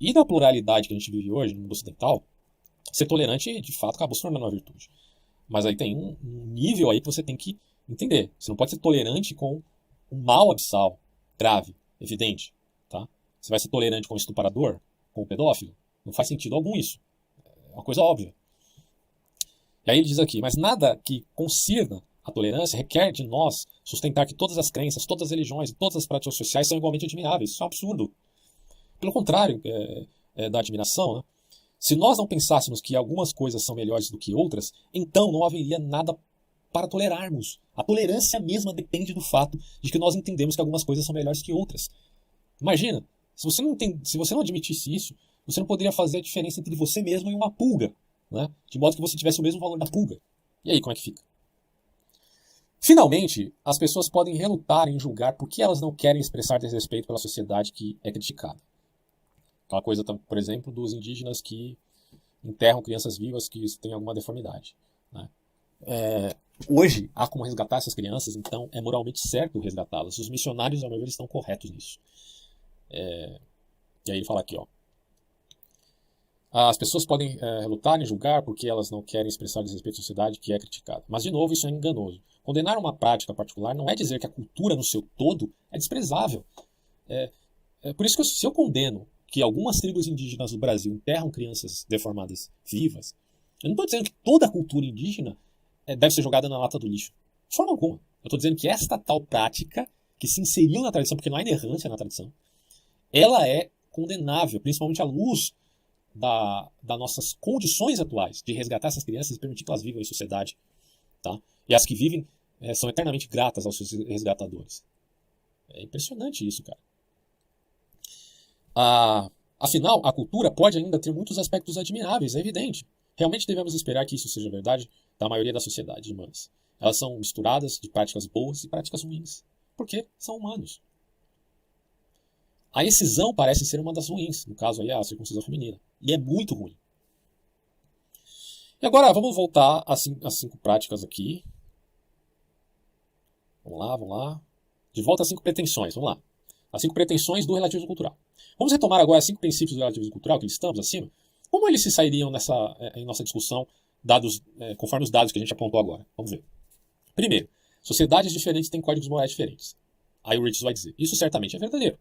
E na pluralidade que a gente vive hoje, no mundo ocidental, ser tolerante, de fato, acabou se tornando uma virtude. Mas aí tem um nível aí que você tem que entender. Você não pode ser tolerante com um mal abissal, grave, evidente. Tá? Você vai ser tolerante com o estuprador, com o pedófilo? Não faz sentido algum isso. É uma coisa óbvia. E aí ele diz aqui, mas nada que concirna a tolerância requer de nós sustentar que todas as crenças, todas as religiões e todas as práticas sociais são igualmente admiráveis. Isso é um absurdo. Pelo contrário da admiração, né? Se nós não pensássemos que algumas coisas são melhores do que outras, então não haveria nada para tolerarmos. A tolerância mesma depende do fato de que nós entendemos que algumas coisas são melhores que outras. Imagina, se você não admitisse isso, você não poderia fazer a diferença entre você mesmo e uma pulga, né? De modo que você tivesse o mesmo valor da pulga. E aí, como é que fica? Finalmente, as pessoas podem relutar em julgar por que elas não querem expressar desrespeito pela sociedade que é criticada. Aquela coisa, por exemplo, dos indígenas que enterram crianças vivas que têm alguma deformidade, né? Hoje, há como resgatar essas crianças, então é moralmente certo resgatá-las. Os missionários, ao meu ver, estão corretos nisso. E aí ele fala aqui, ó. As pessoas podem relutar em julgar porque elas não querem expressar desrespeito à sociedade que é criticada. Mas, de novo, isso é enganoso. Condenar uma prática particular não é dizer que a cultura no seu todo é desprezável. Por isso que se eu condeno que algumas tribos indígenas do Brasil enterram crianças deformadas vivas, eu não estou dizendo que toda a cultura indígena deve ser jogada na lata do lixo. De forma alguma. Eu estou dizendo que esta tal prática, que se inseriu na tradição, porque não há inerrância na tradição, ela é condenável, principalmente à luz das nossas condições atuais de resgatar essas crianças e permitir que elas vivam em sociedade. Tá? E as que vivem são eternamente gratas aos seus resgatadores. É impressionante isso, cara. Afinal, a cultura pode ainda ter muitos aspectos admiráveis, é evidente. Realmente devemos esperar que isso seja verdade da maioria da sociedade humanas. Elas são misturadas de práticas boas e práticas ruins, porque são humanos. A excisão parece ser uma das ruins, no caso aí a circuncisão feminina, e é muito ruim. E agora vamos voltar às 5 práticas aqui. Vamos lá. De volta às 5 pretensões, vamos lá. As 5 pretensões do relativismo cultural. Vamos retomar agora os 5 princípios do relativismo cultural que listamos acima. Como eles se sairiam em nossa discussão, conforme os dados que a gente apontou agora? Vamos ver. Primeiro, sociedades diferentes têm códigos morais diferentes. Aí o Richards vai dizer, isso certamente é verdadeiro.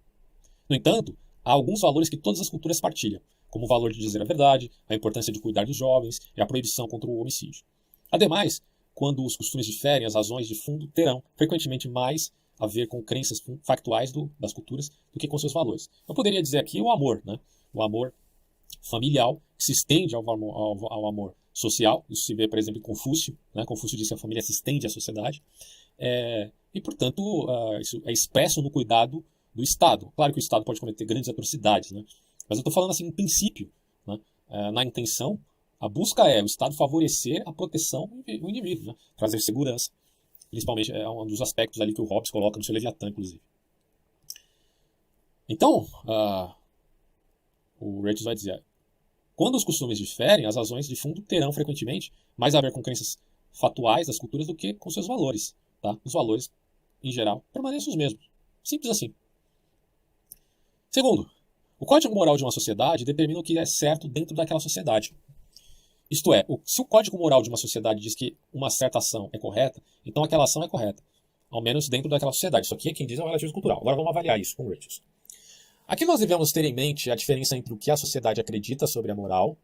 No entanto, há alguns valores que todas as culturas partilham, como o valor de dizer a verdade, a importância de cuidar dos jovens e a proibição contra o homicídio. Ademais, quando os costumes diferem, as razões de fundo terão, frequentemente, mais a ver com crenças factuais das culturas do que com seus valores. Eu poderia dizer aqui o amor, né? O amor familiar, que se estende ao amor social. Isso se vê, por exemplo, em Confúcio. Né? Confúcio diz que a família se estende à sociedade. E, portanto, isso é expresso no cuidado do Estado. Claro que o Estado pode cometer grandes atrocidades, né? Mas eu estou falando assim, em princípio, né? Na intenção, a busca é o Estado favorecer a proteção do indivíduo, né? Trazer segurança. Principalmente é um dos aspectos ali que o Hobbes coloca no seu Leviatã, inclusive. Então, o Richards vai dizer, quando os costumes diferem, as razões de fundo terão frequentemente mais a ver com crenças fatuais das culturas do que com seus valores. Tá? Os valores, em geral, permanecem os mesmos. Simples assim. Segundo, o código moral de uma sociedade determina o que é certo dentro daquela sociedade. Isto é, se o código moral de uma sociedade diz que uma certa ação é correta, então aquela ação é correta, ao menos dentro daquela sociedade. Isso aqui é quem diz é o relativismo cultural. Agora vamos avaliar isso com o Richards. Aqui nós devemos ter em mente a diferença entre o que a sociedade acredita sobre a moral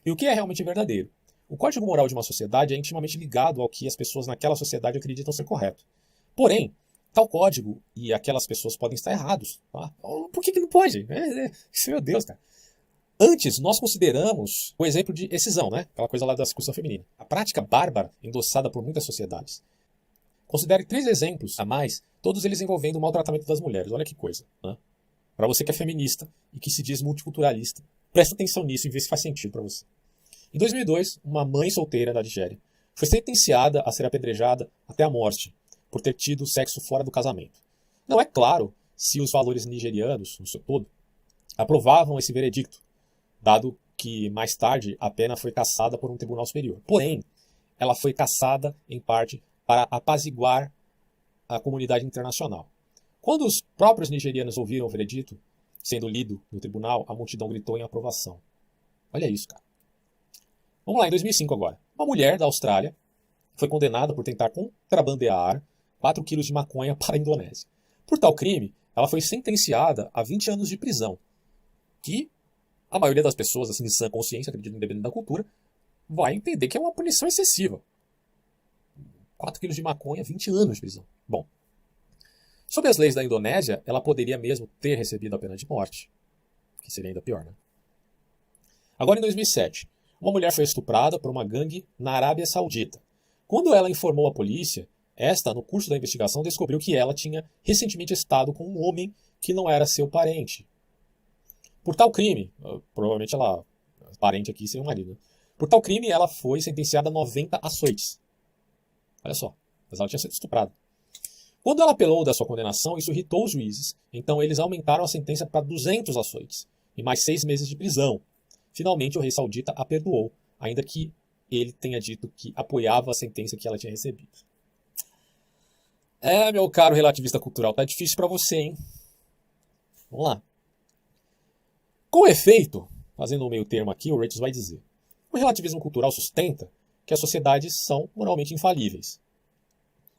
e o que é realmente verdadeiro. O código moral de uma sociedade é intimamente ligado ao que as pessoas naquela sociedade acreditam ser correto. Porém, tal código e aquelas pessoas podem estar errados. Tá? Por que não pode? Meu Deus, cara. Antes, nós consideramos o exemplo de excisão, né? Aquela coisa lá da circuncisão feminina. A prática bárbara endossada por muitas sociedades. Considere 3 exemplos a mais, todos eles envolvendo o maltratamento das mulheres. Olha que coisa, né? Para você que é feminista e que se diz multiculturalista, presta atenção nisso e vê se faz sentido para você. Em 2002, uma mãe solteira da Nigéria foi sentenciada a ser apedrejada até a morte por ter tido sexo fora do casamento. Não é claro se os valores nigerianos, no seu todo, aprovavam esse veredicto, dado que mais tarde a pena foi cassada por um tribunal superior. Porém, ela foi cassada em parte para apaziguar a comunidade internacional. Quando os próprios nigerianos ouviram o veredito sendo lido no tribunal, a multidão gritou em aprovação. Olha isso, cara. Vamos lá, em 2005 agora. Uma mulher da Austrália foi condenada por tentar contrabandear 4 quilos de maconha para a Indonésia. Por tal crime, ela foi sentenciada a 20 anos de prisão, que a maioria das pessoas, assim, de sã consciência, acreditando independente da cultura, vai entender que é uma punição excessiva. 4 quilos de maconha, 20 anos de prisão. Bom, sob as leis da Indonésia, ela poderia mesmo ter recebido a pena de morte, que seria ainda pior, né? Agora, em 2007, uma mulher foi estuprada por uma gangue na Arábia Saudita. Quando ela informou a polícia, esta, no curso da investigação, descobriu que ela tinha recentemente estado com um homem que não era seu parente. Por tal crime, provavelmente ela, parente aqui seria o marido, né? Por tal crime, ela foi sentenciada a 90 açoites. Olha só, mas ela tinha sido estuprada. Quando ela apelou da sua condenação, isso irritou os juízes, então eles aumentaram a sentença para 200 açoites e mais 6 meses de prisão. Finalmente, o rei saudita a perdoou, ainda que ele tenha dito que apoiava a sentença que ela tinha recebido. Meu caro relativista cultural, tá difícil para você, hein? Vamos lá. Com efeito, fazendo um meio termo aqui, o Rachel vai dizer: o relativismo cultural sustenta que as sociedades são moralmente infalíveis.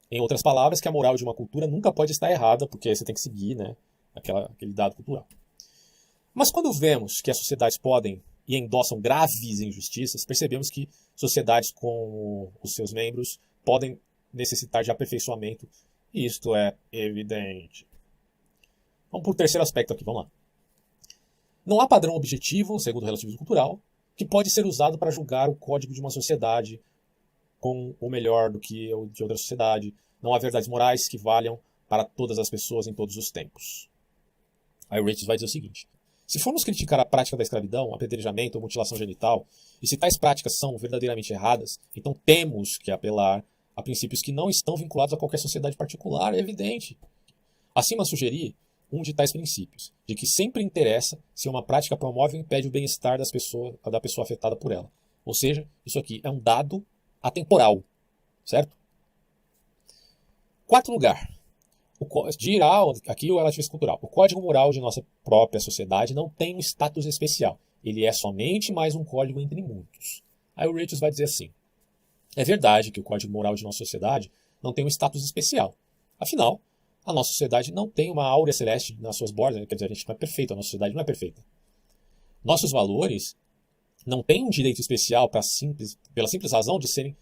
Em outras palavras, que a moral de uma cultura nunca pode estar errada, porque você tem que seguir, né, aquele dado cultural. Mas quando vemos que as sociedades podem e endossam graves injustiças, percebemos que sociedades com os seus membros podem necessitar de aperfeiçoamento, e isto é evidente. Vamos para o terceiro aspecto aqui, vamos lá. Não há padrão objetivo, segundo o relativismo cultural, que pode ser usado para julgar o código de uma sociedade com o melhor do que o de outra sociedade. Não há verdades morais que valham para todas as pessoas em todos os tempos. Aí o Rachel vai dizer o seguinte: se formos criticar a prática da escravidão, apedrejamento ou mutilação genital, e se tais práticas são verdadeiramente erradas, então temos que apelar a princípios que não estão vinculados a qualquer sociedade particular, é evidente. Acima sugeri um de tais princípios, de que sempre interessa se uma prática promove ou impede o bem-estar da pessoa afetada por ela. Ou seja, isso aqui é um dado atemporal, certo? Quarto lugar, dirá aqui o relativismo cultural: o código moral de nossa própria sociedade não tem um status especial. Ele é somente mais um código entre muitos. Aí o Rachel vai dizer assim: é verdade que o código moral de nossa sociedade não tem um status especial. Afinal, a nossa sociedade não tem uma áurea celeste nas suas bordas, quer dizer, a gente não é perfeito, a nossa sociedade não é perfeita. Nossos valores não têm um direito especial pela simples razão de serem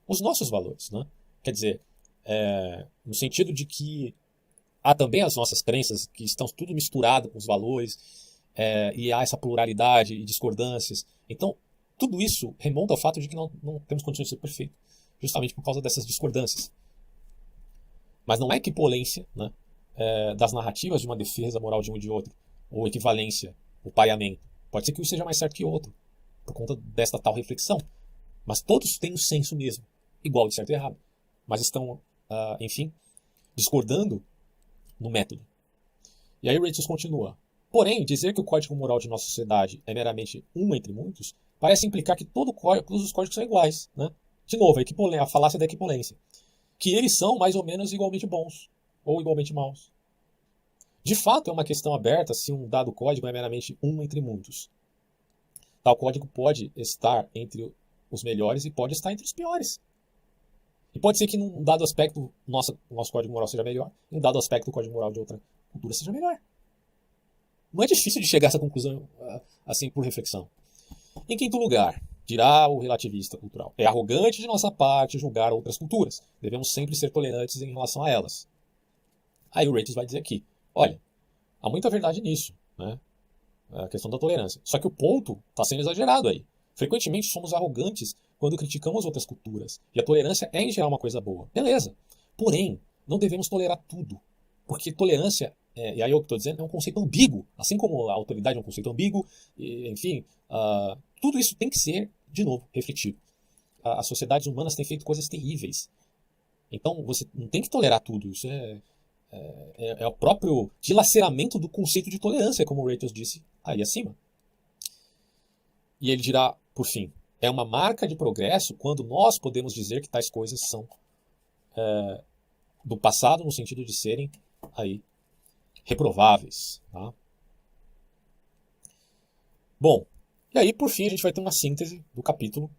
os nossos valores, né? Quer dizer, no sentido de que há também as nossas crenças que estão tudo misturado com os valores, e há essa pluralidade e discordâncias. Então, tudo isso remonta ao fato de que não temos condições de ser perfeito, justamente por causa dessas discordâncias. Mas não é equipolência, né, das narrativas de uma defesa moral de um e de outro, ou equivalência, o pareamento. Pode ser que um seja mais certo que o outro, por conta desta tal reflexão. Mas todos têm um senso mesmo, igual de certo e errado. Mas estão, enfim, discordando no método. E aí Rachel continua: porém, dizer que o código moral de nossa sociedade é meramente um entre muitos parece implicar que todos os códigos são iguais, né? De novo, a falácia da equipolência. Que eles são mais ou menos igualmente bons ou igualmente maus. De fato, é uma questão aberta se um dado código é meramente um entre muitos. Tal código pode estar entre os melhores e pode estar entre os piores. E pode ser que num dado aspecto o nosso código moral seja melhor, em um dado aspecto o código moral de outra cultura seja melhor. Não é difícil de chegar a essa conclusão assim por reflexão. Em quinto lugar, dirá o relativista cultural: é arrogante de nossa parte julgar outras culturas. Devemos sempre ser tolerantes em relação a elas. Aí o Rachel vai dizer aqui: olha, há muita verdade nisso, né? A questão da tolerância. Só que o ponto está sendo exagerado aí. Frequentemente somos arrogantes quando criticamos outras culturas. E a tolerância é, em geral, uma coisa boa. Beleza. Porém, não devemos tolerar tudo. Porque tolerância, e aí é o que estou dizendo, é um conceito ambíguo. Assim como a autoridade é um conceito ambíguo, enfim, tudo isso tem que ser, de novo, refletido. As sociedades humanas têm feito coisas terríveis. Então, você não tem que tolerar tudo. Isso é o próprio dilaceramento do conceito de tolerância, como o Rachel disse aí acima. E ele dirá, por fim: é uma marca de progresso quando nós podemos dizer que tais coisas são do passado, no sentido de serem aí reprováveis. Tá? Bom, e aí por fim a gente vai ter uma síntese do capítulo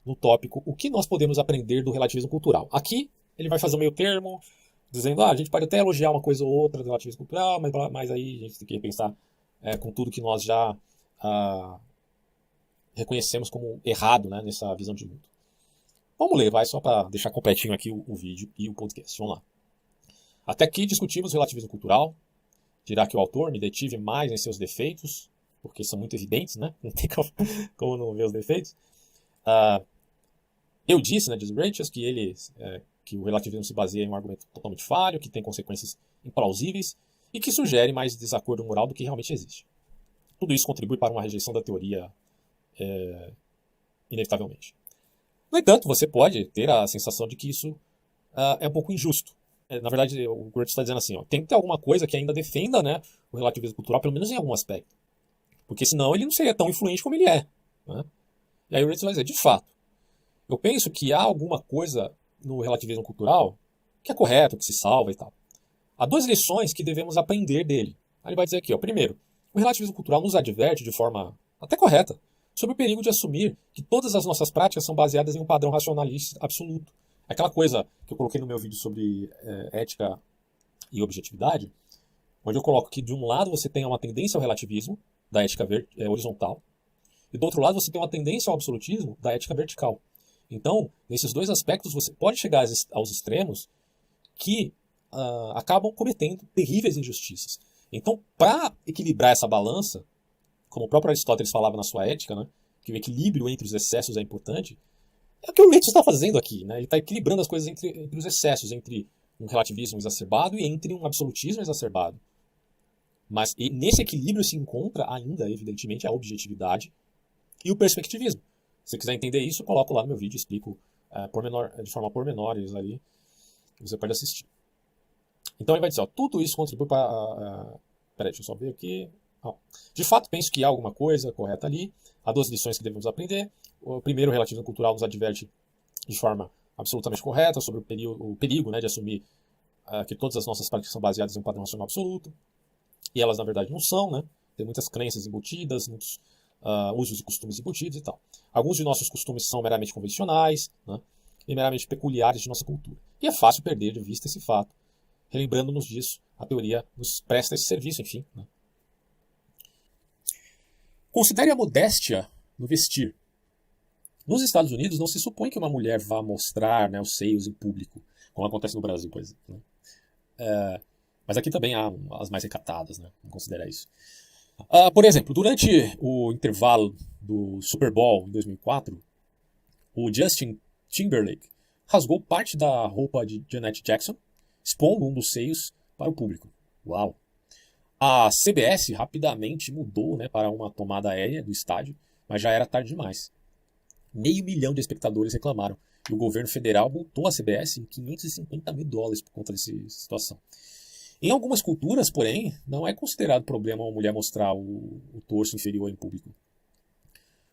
no tópico: o que nós podemos aprender do relativismo cultural. Aqui ele vai fazer o meio termo, dizendo: a gente pode até elogiar uma coisa ou outra do relativismo cultural, mas aí a gente tem que pensar com tudo que nós já reconhecemos como errado, né, nessa visão de mundo. Vamos ler, só para deixar completinho aqui o vídeo e o podcast. Vamos lá. Até aqui discutimos o relativismo cultural. Dirá que o autor me detive mais em seus defeitos, porque são muito evidentes, né? Não tem como não ver os defeitos. Eu disse, né, diz Rachel, que o relativismo se baseia em um argumento totalmente falho, que tem consequências implausíveis e que sugere mais desacordo moral do que realmente existe. Tudo isso contribui para uma rejeição da teoria, inevitavelmente. No entanto, você pode ter a sensação de que isso é um pouco injusto. Na verdade, o Gretsch está dizendo assim, ó, tem que ter alguma coisa que ainda defenda, né, o relativismo cultural, pelo menos em algum aspecto. Porque senão ele não seria tão influente como ele é. Né? E aí o Gretsch vai dizer, de fato, eu penso que há alguma coisa no relativismo cultural que é correto, que se salva e tal. Há duas lições que devemos aprender dele. Aí ele vai dizer aqui, ó, primeiro, o relativismo cultural nos adverte de forma até correta sobre o perigo de assumir que todas as nossas práticas são baseadas em um padrão racionalista absoluto. Aquela coisa que eu coloquei no meu vídeo sobre ética e objetividade, onde eu coloco que de um lado você tem uma tendência ao relativismo, da ética horizontal, e do outro lado você tem uma tendência ao absolutismo, da ética vertical. Então, nesses dois aspectos, você pode chegar aos extremos que acabam cometendo terríveis injustiças. Então, para equilibrar essa balança, como o próprio Aristóteles falava na sua ética, né, que o equilíbrio entre os excessos é importante, é o que o Nietzsche está fazendo aqui. Né? Ele está equilibrando as coisas entre os excessos, entre um relativismo exacerbado e entre um absolutismo exacerbado. Mas nesse equilíbrio se encontra ainda, evidentemente, a objetividade e o perspectivismo. Se você quiser entender isso, eu coloco lá no meu vídeo, explico de forma pormenores ali, que você pode assistir. Então ele vai dizer, ó, tudo isso contribui para... Peraí, deixa eu só ver aqui. De fato, penso que há alguma coisa correta ali. Há duas lições que devemos aprender. O primeiro, o relativismo cultural, nos adverte de forma absolutamente correta sobre o perigo, né, de assumir que todas as nossas práticas são baseadas em um padrão racional absoluto. E elas, na verdade, não são, né? Tem muitas crenças embutidas, muitos usos e costumes embutidos e tal. Alguns de nossos costumes são meramente convencionais, né, e meramente peculiares de nossa cultura. E é fácil perder de vista esse fato. Relembrando-nos disso, a teoria nos presta esse serviço, enfim. Né? Considere a modéstia no vestir. Nos Estados Unidos, não se supõe que uma mulher vá mostrar, né, os seios em público, como acontece no Brasil, por exemplo. Né? Mas aqui também há as mais recatadas, né? Vamos considerar isso. Por exemplo, durante o intervalo do Super Bowl em 2004, o Justin Timberlake rasgou parte da roupa de Janet Jackson, expondo um dos seios para o público. Uau! A CBS rapidamente mudou, né, para uma tomada aérea do estádio, mas já era tarde demais. 500 mil de espectadores reclamaram e o governo federal multou a CBS em $550 mil por conta dessa situação. Em algumas culturas, porém, não é considerado problema uma mulher mostrar o torso inferior em público.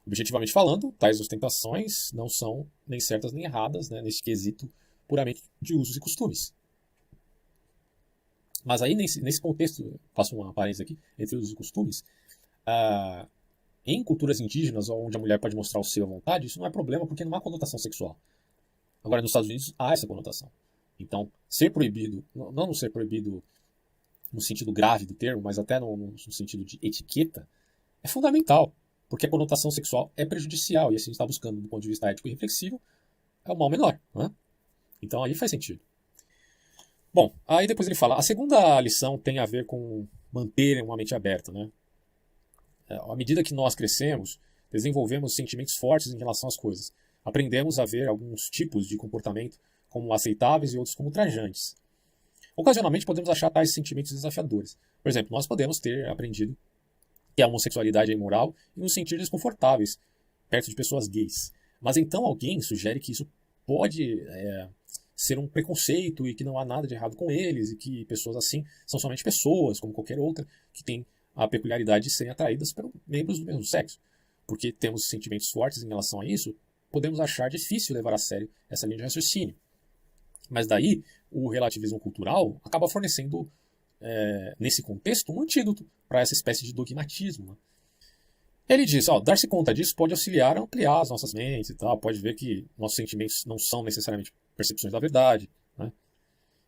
Objetivamente falando, tais ostentações não são nem certas nem erradas, né, nesse quesito puramente de usos e costumes. Mas aí, nesse contexto, faço uma parêntese aqui, entre usos e costumes, em culturas indígenas, onde a mulher pode mostrar o seu à vontade, isso não é problema porque não há conotação sexual. Agora, nos Estados Unidos, há essa conotação. Então, ser proibido, não ser proibido no sentido grave do termo, mas até no sentido de etiqueta, é fundamental, porque a conotação sexual é prejudicial, e assim a gente está buscando, do ponto de vista ético e reflexivo, é o mal menor. Né? Então, aí faz sentido. Bom, aí depois ele fala, a segunda lição tem a ver com manter uma mente aberta. Né? À medida que nós crescemos, desenvolvemos sentimentos fortes em relação às coisas. Aprendemos a ver alguns tipos de comportamento como aceitáveis e outros como ultrajantes. Ocasionalmente podemos achar tais sentimentos desafiadores. Por exemplo, nós podemos ter aprendido que a homossexualidade é imoral e nos sentir desconfortáveis perto de pessoas gays. Mas então alguém sugere que isso pode ser um preconceito e que não há nada de errado com eles e que pessoas assim são somente pessoas, como qualquer outra, que tem a peculiaridade de serem atraídas por membros do mesmo sexo. Porque temos sentimentos fortes em relação a isso, podemos achar difícil levar a sério essa linha de raciocínio. Mas daí, o relativismo cultural acaba fornecendo, nesse contexto, um antídoto para essa espécie de dogmatismo. Né? Ele diz, dar-se conta disso pode auxiliar a ampliar as nossas mentes e tal, pode ver que nossos sentimentos não são necessariamente percepções da verdade, né?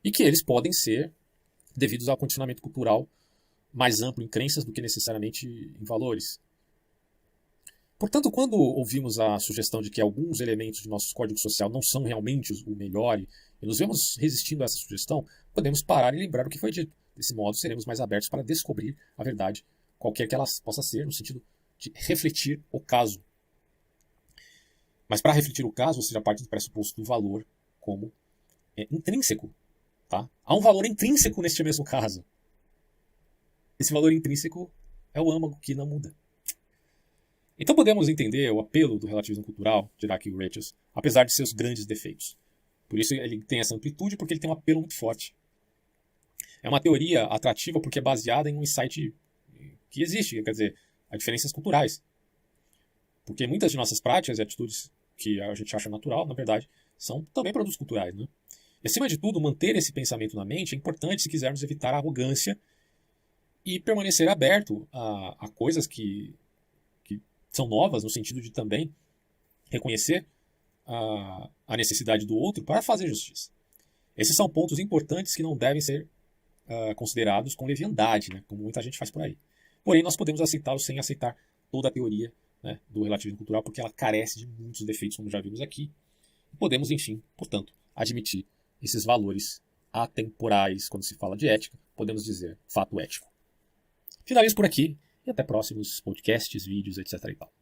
E que eles podem ser devidos ao condicionamento cultural mais amplo em crenças do que necessariamente em valores. Portanto, quando ouvimos a sugestão de que alguns elementos de nosso código social não são realmente o melhor e nos vemos resistindo a essa sugestão, podemos parar e lembrar o que foi dito. Desse modo, seremos mais abertos para descobrir a verdade, qualquer que ela possa ser, no sentido de refletir o caso. Mas para refletir o caso, você já parte do pressuposto do valor como intrínseco. Tá? Há um valor intrínseco neste mesmo caso. Esse valor intrínseco é o âmago que não muda. Então podemos entender o apelo do relativismo cultural, dirá aqui o Rachels, apesar de seus grandes defeitos. Por isso ele tem essa amplitude, porque ele tem um apelo muito forte. É uma teoria atrativa porque é baseada em um insight que existe, quer dizer, as diferenças culturais. Porque muitas de nossas práticas e atitudes que a gente acha natural, na verdade, são também produtos culturais. Né? E, acima de tudo, manter esse pensamento na mente é importante se quisermos evitar a arrogância e permanecer aberto a coisas que são novas, no sentido de também reconhecer a necessidade do outro para fazer justiça. Esses são pontos importantes que não devem ser considerados com leviandade, né, como muita gente faz por aí. Porém, nós podemos aceitá-los sem aceitar toda a teoria, né, do relativismo cultural, porque ela carece de muitos defeitos, como já vimos aqui. Podemos, enfim, portanto, admitir esses valores atemporais quando se fala de ética, podemos dizer fato ético. Finalizo por aqui e até próximos podcasts, vídeos, etc. e tal.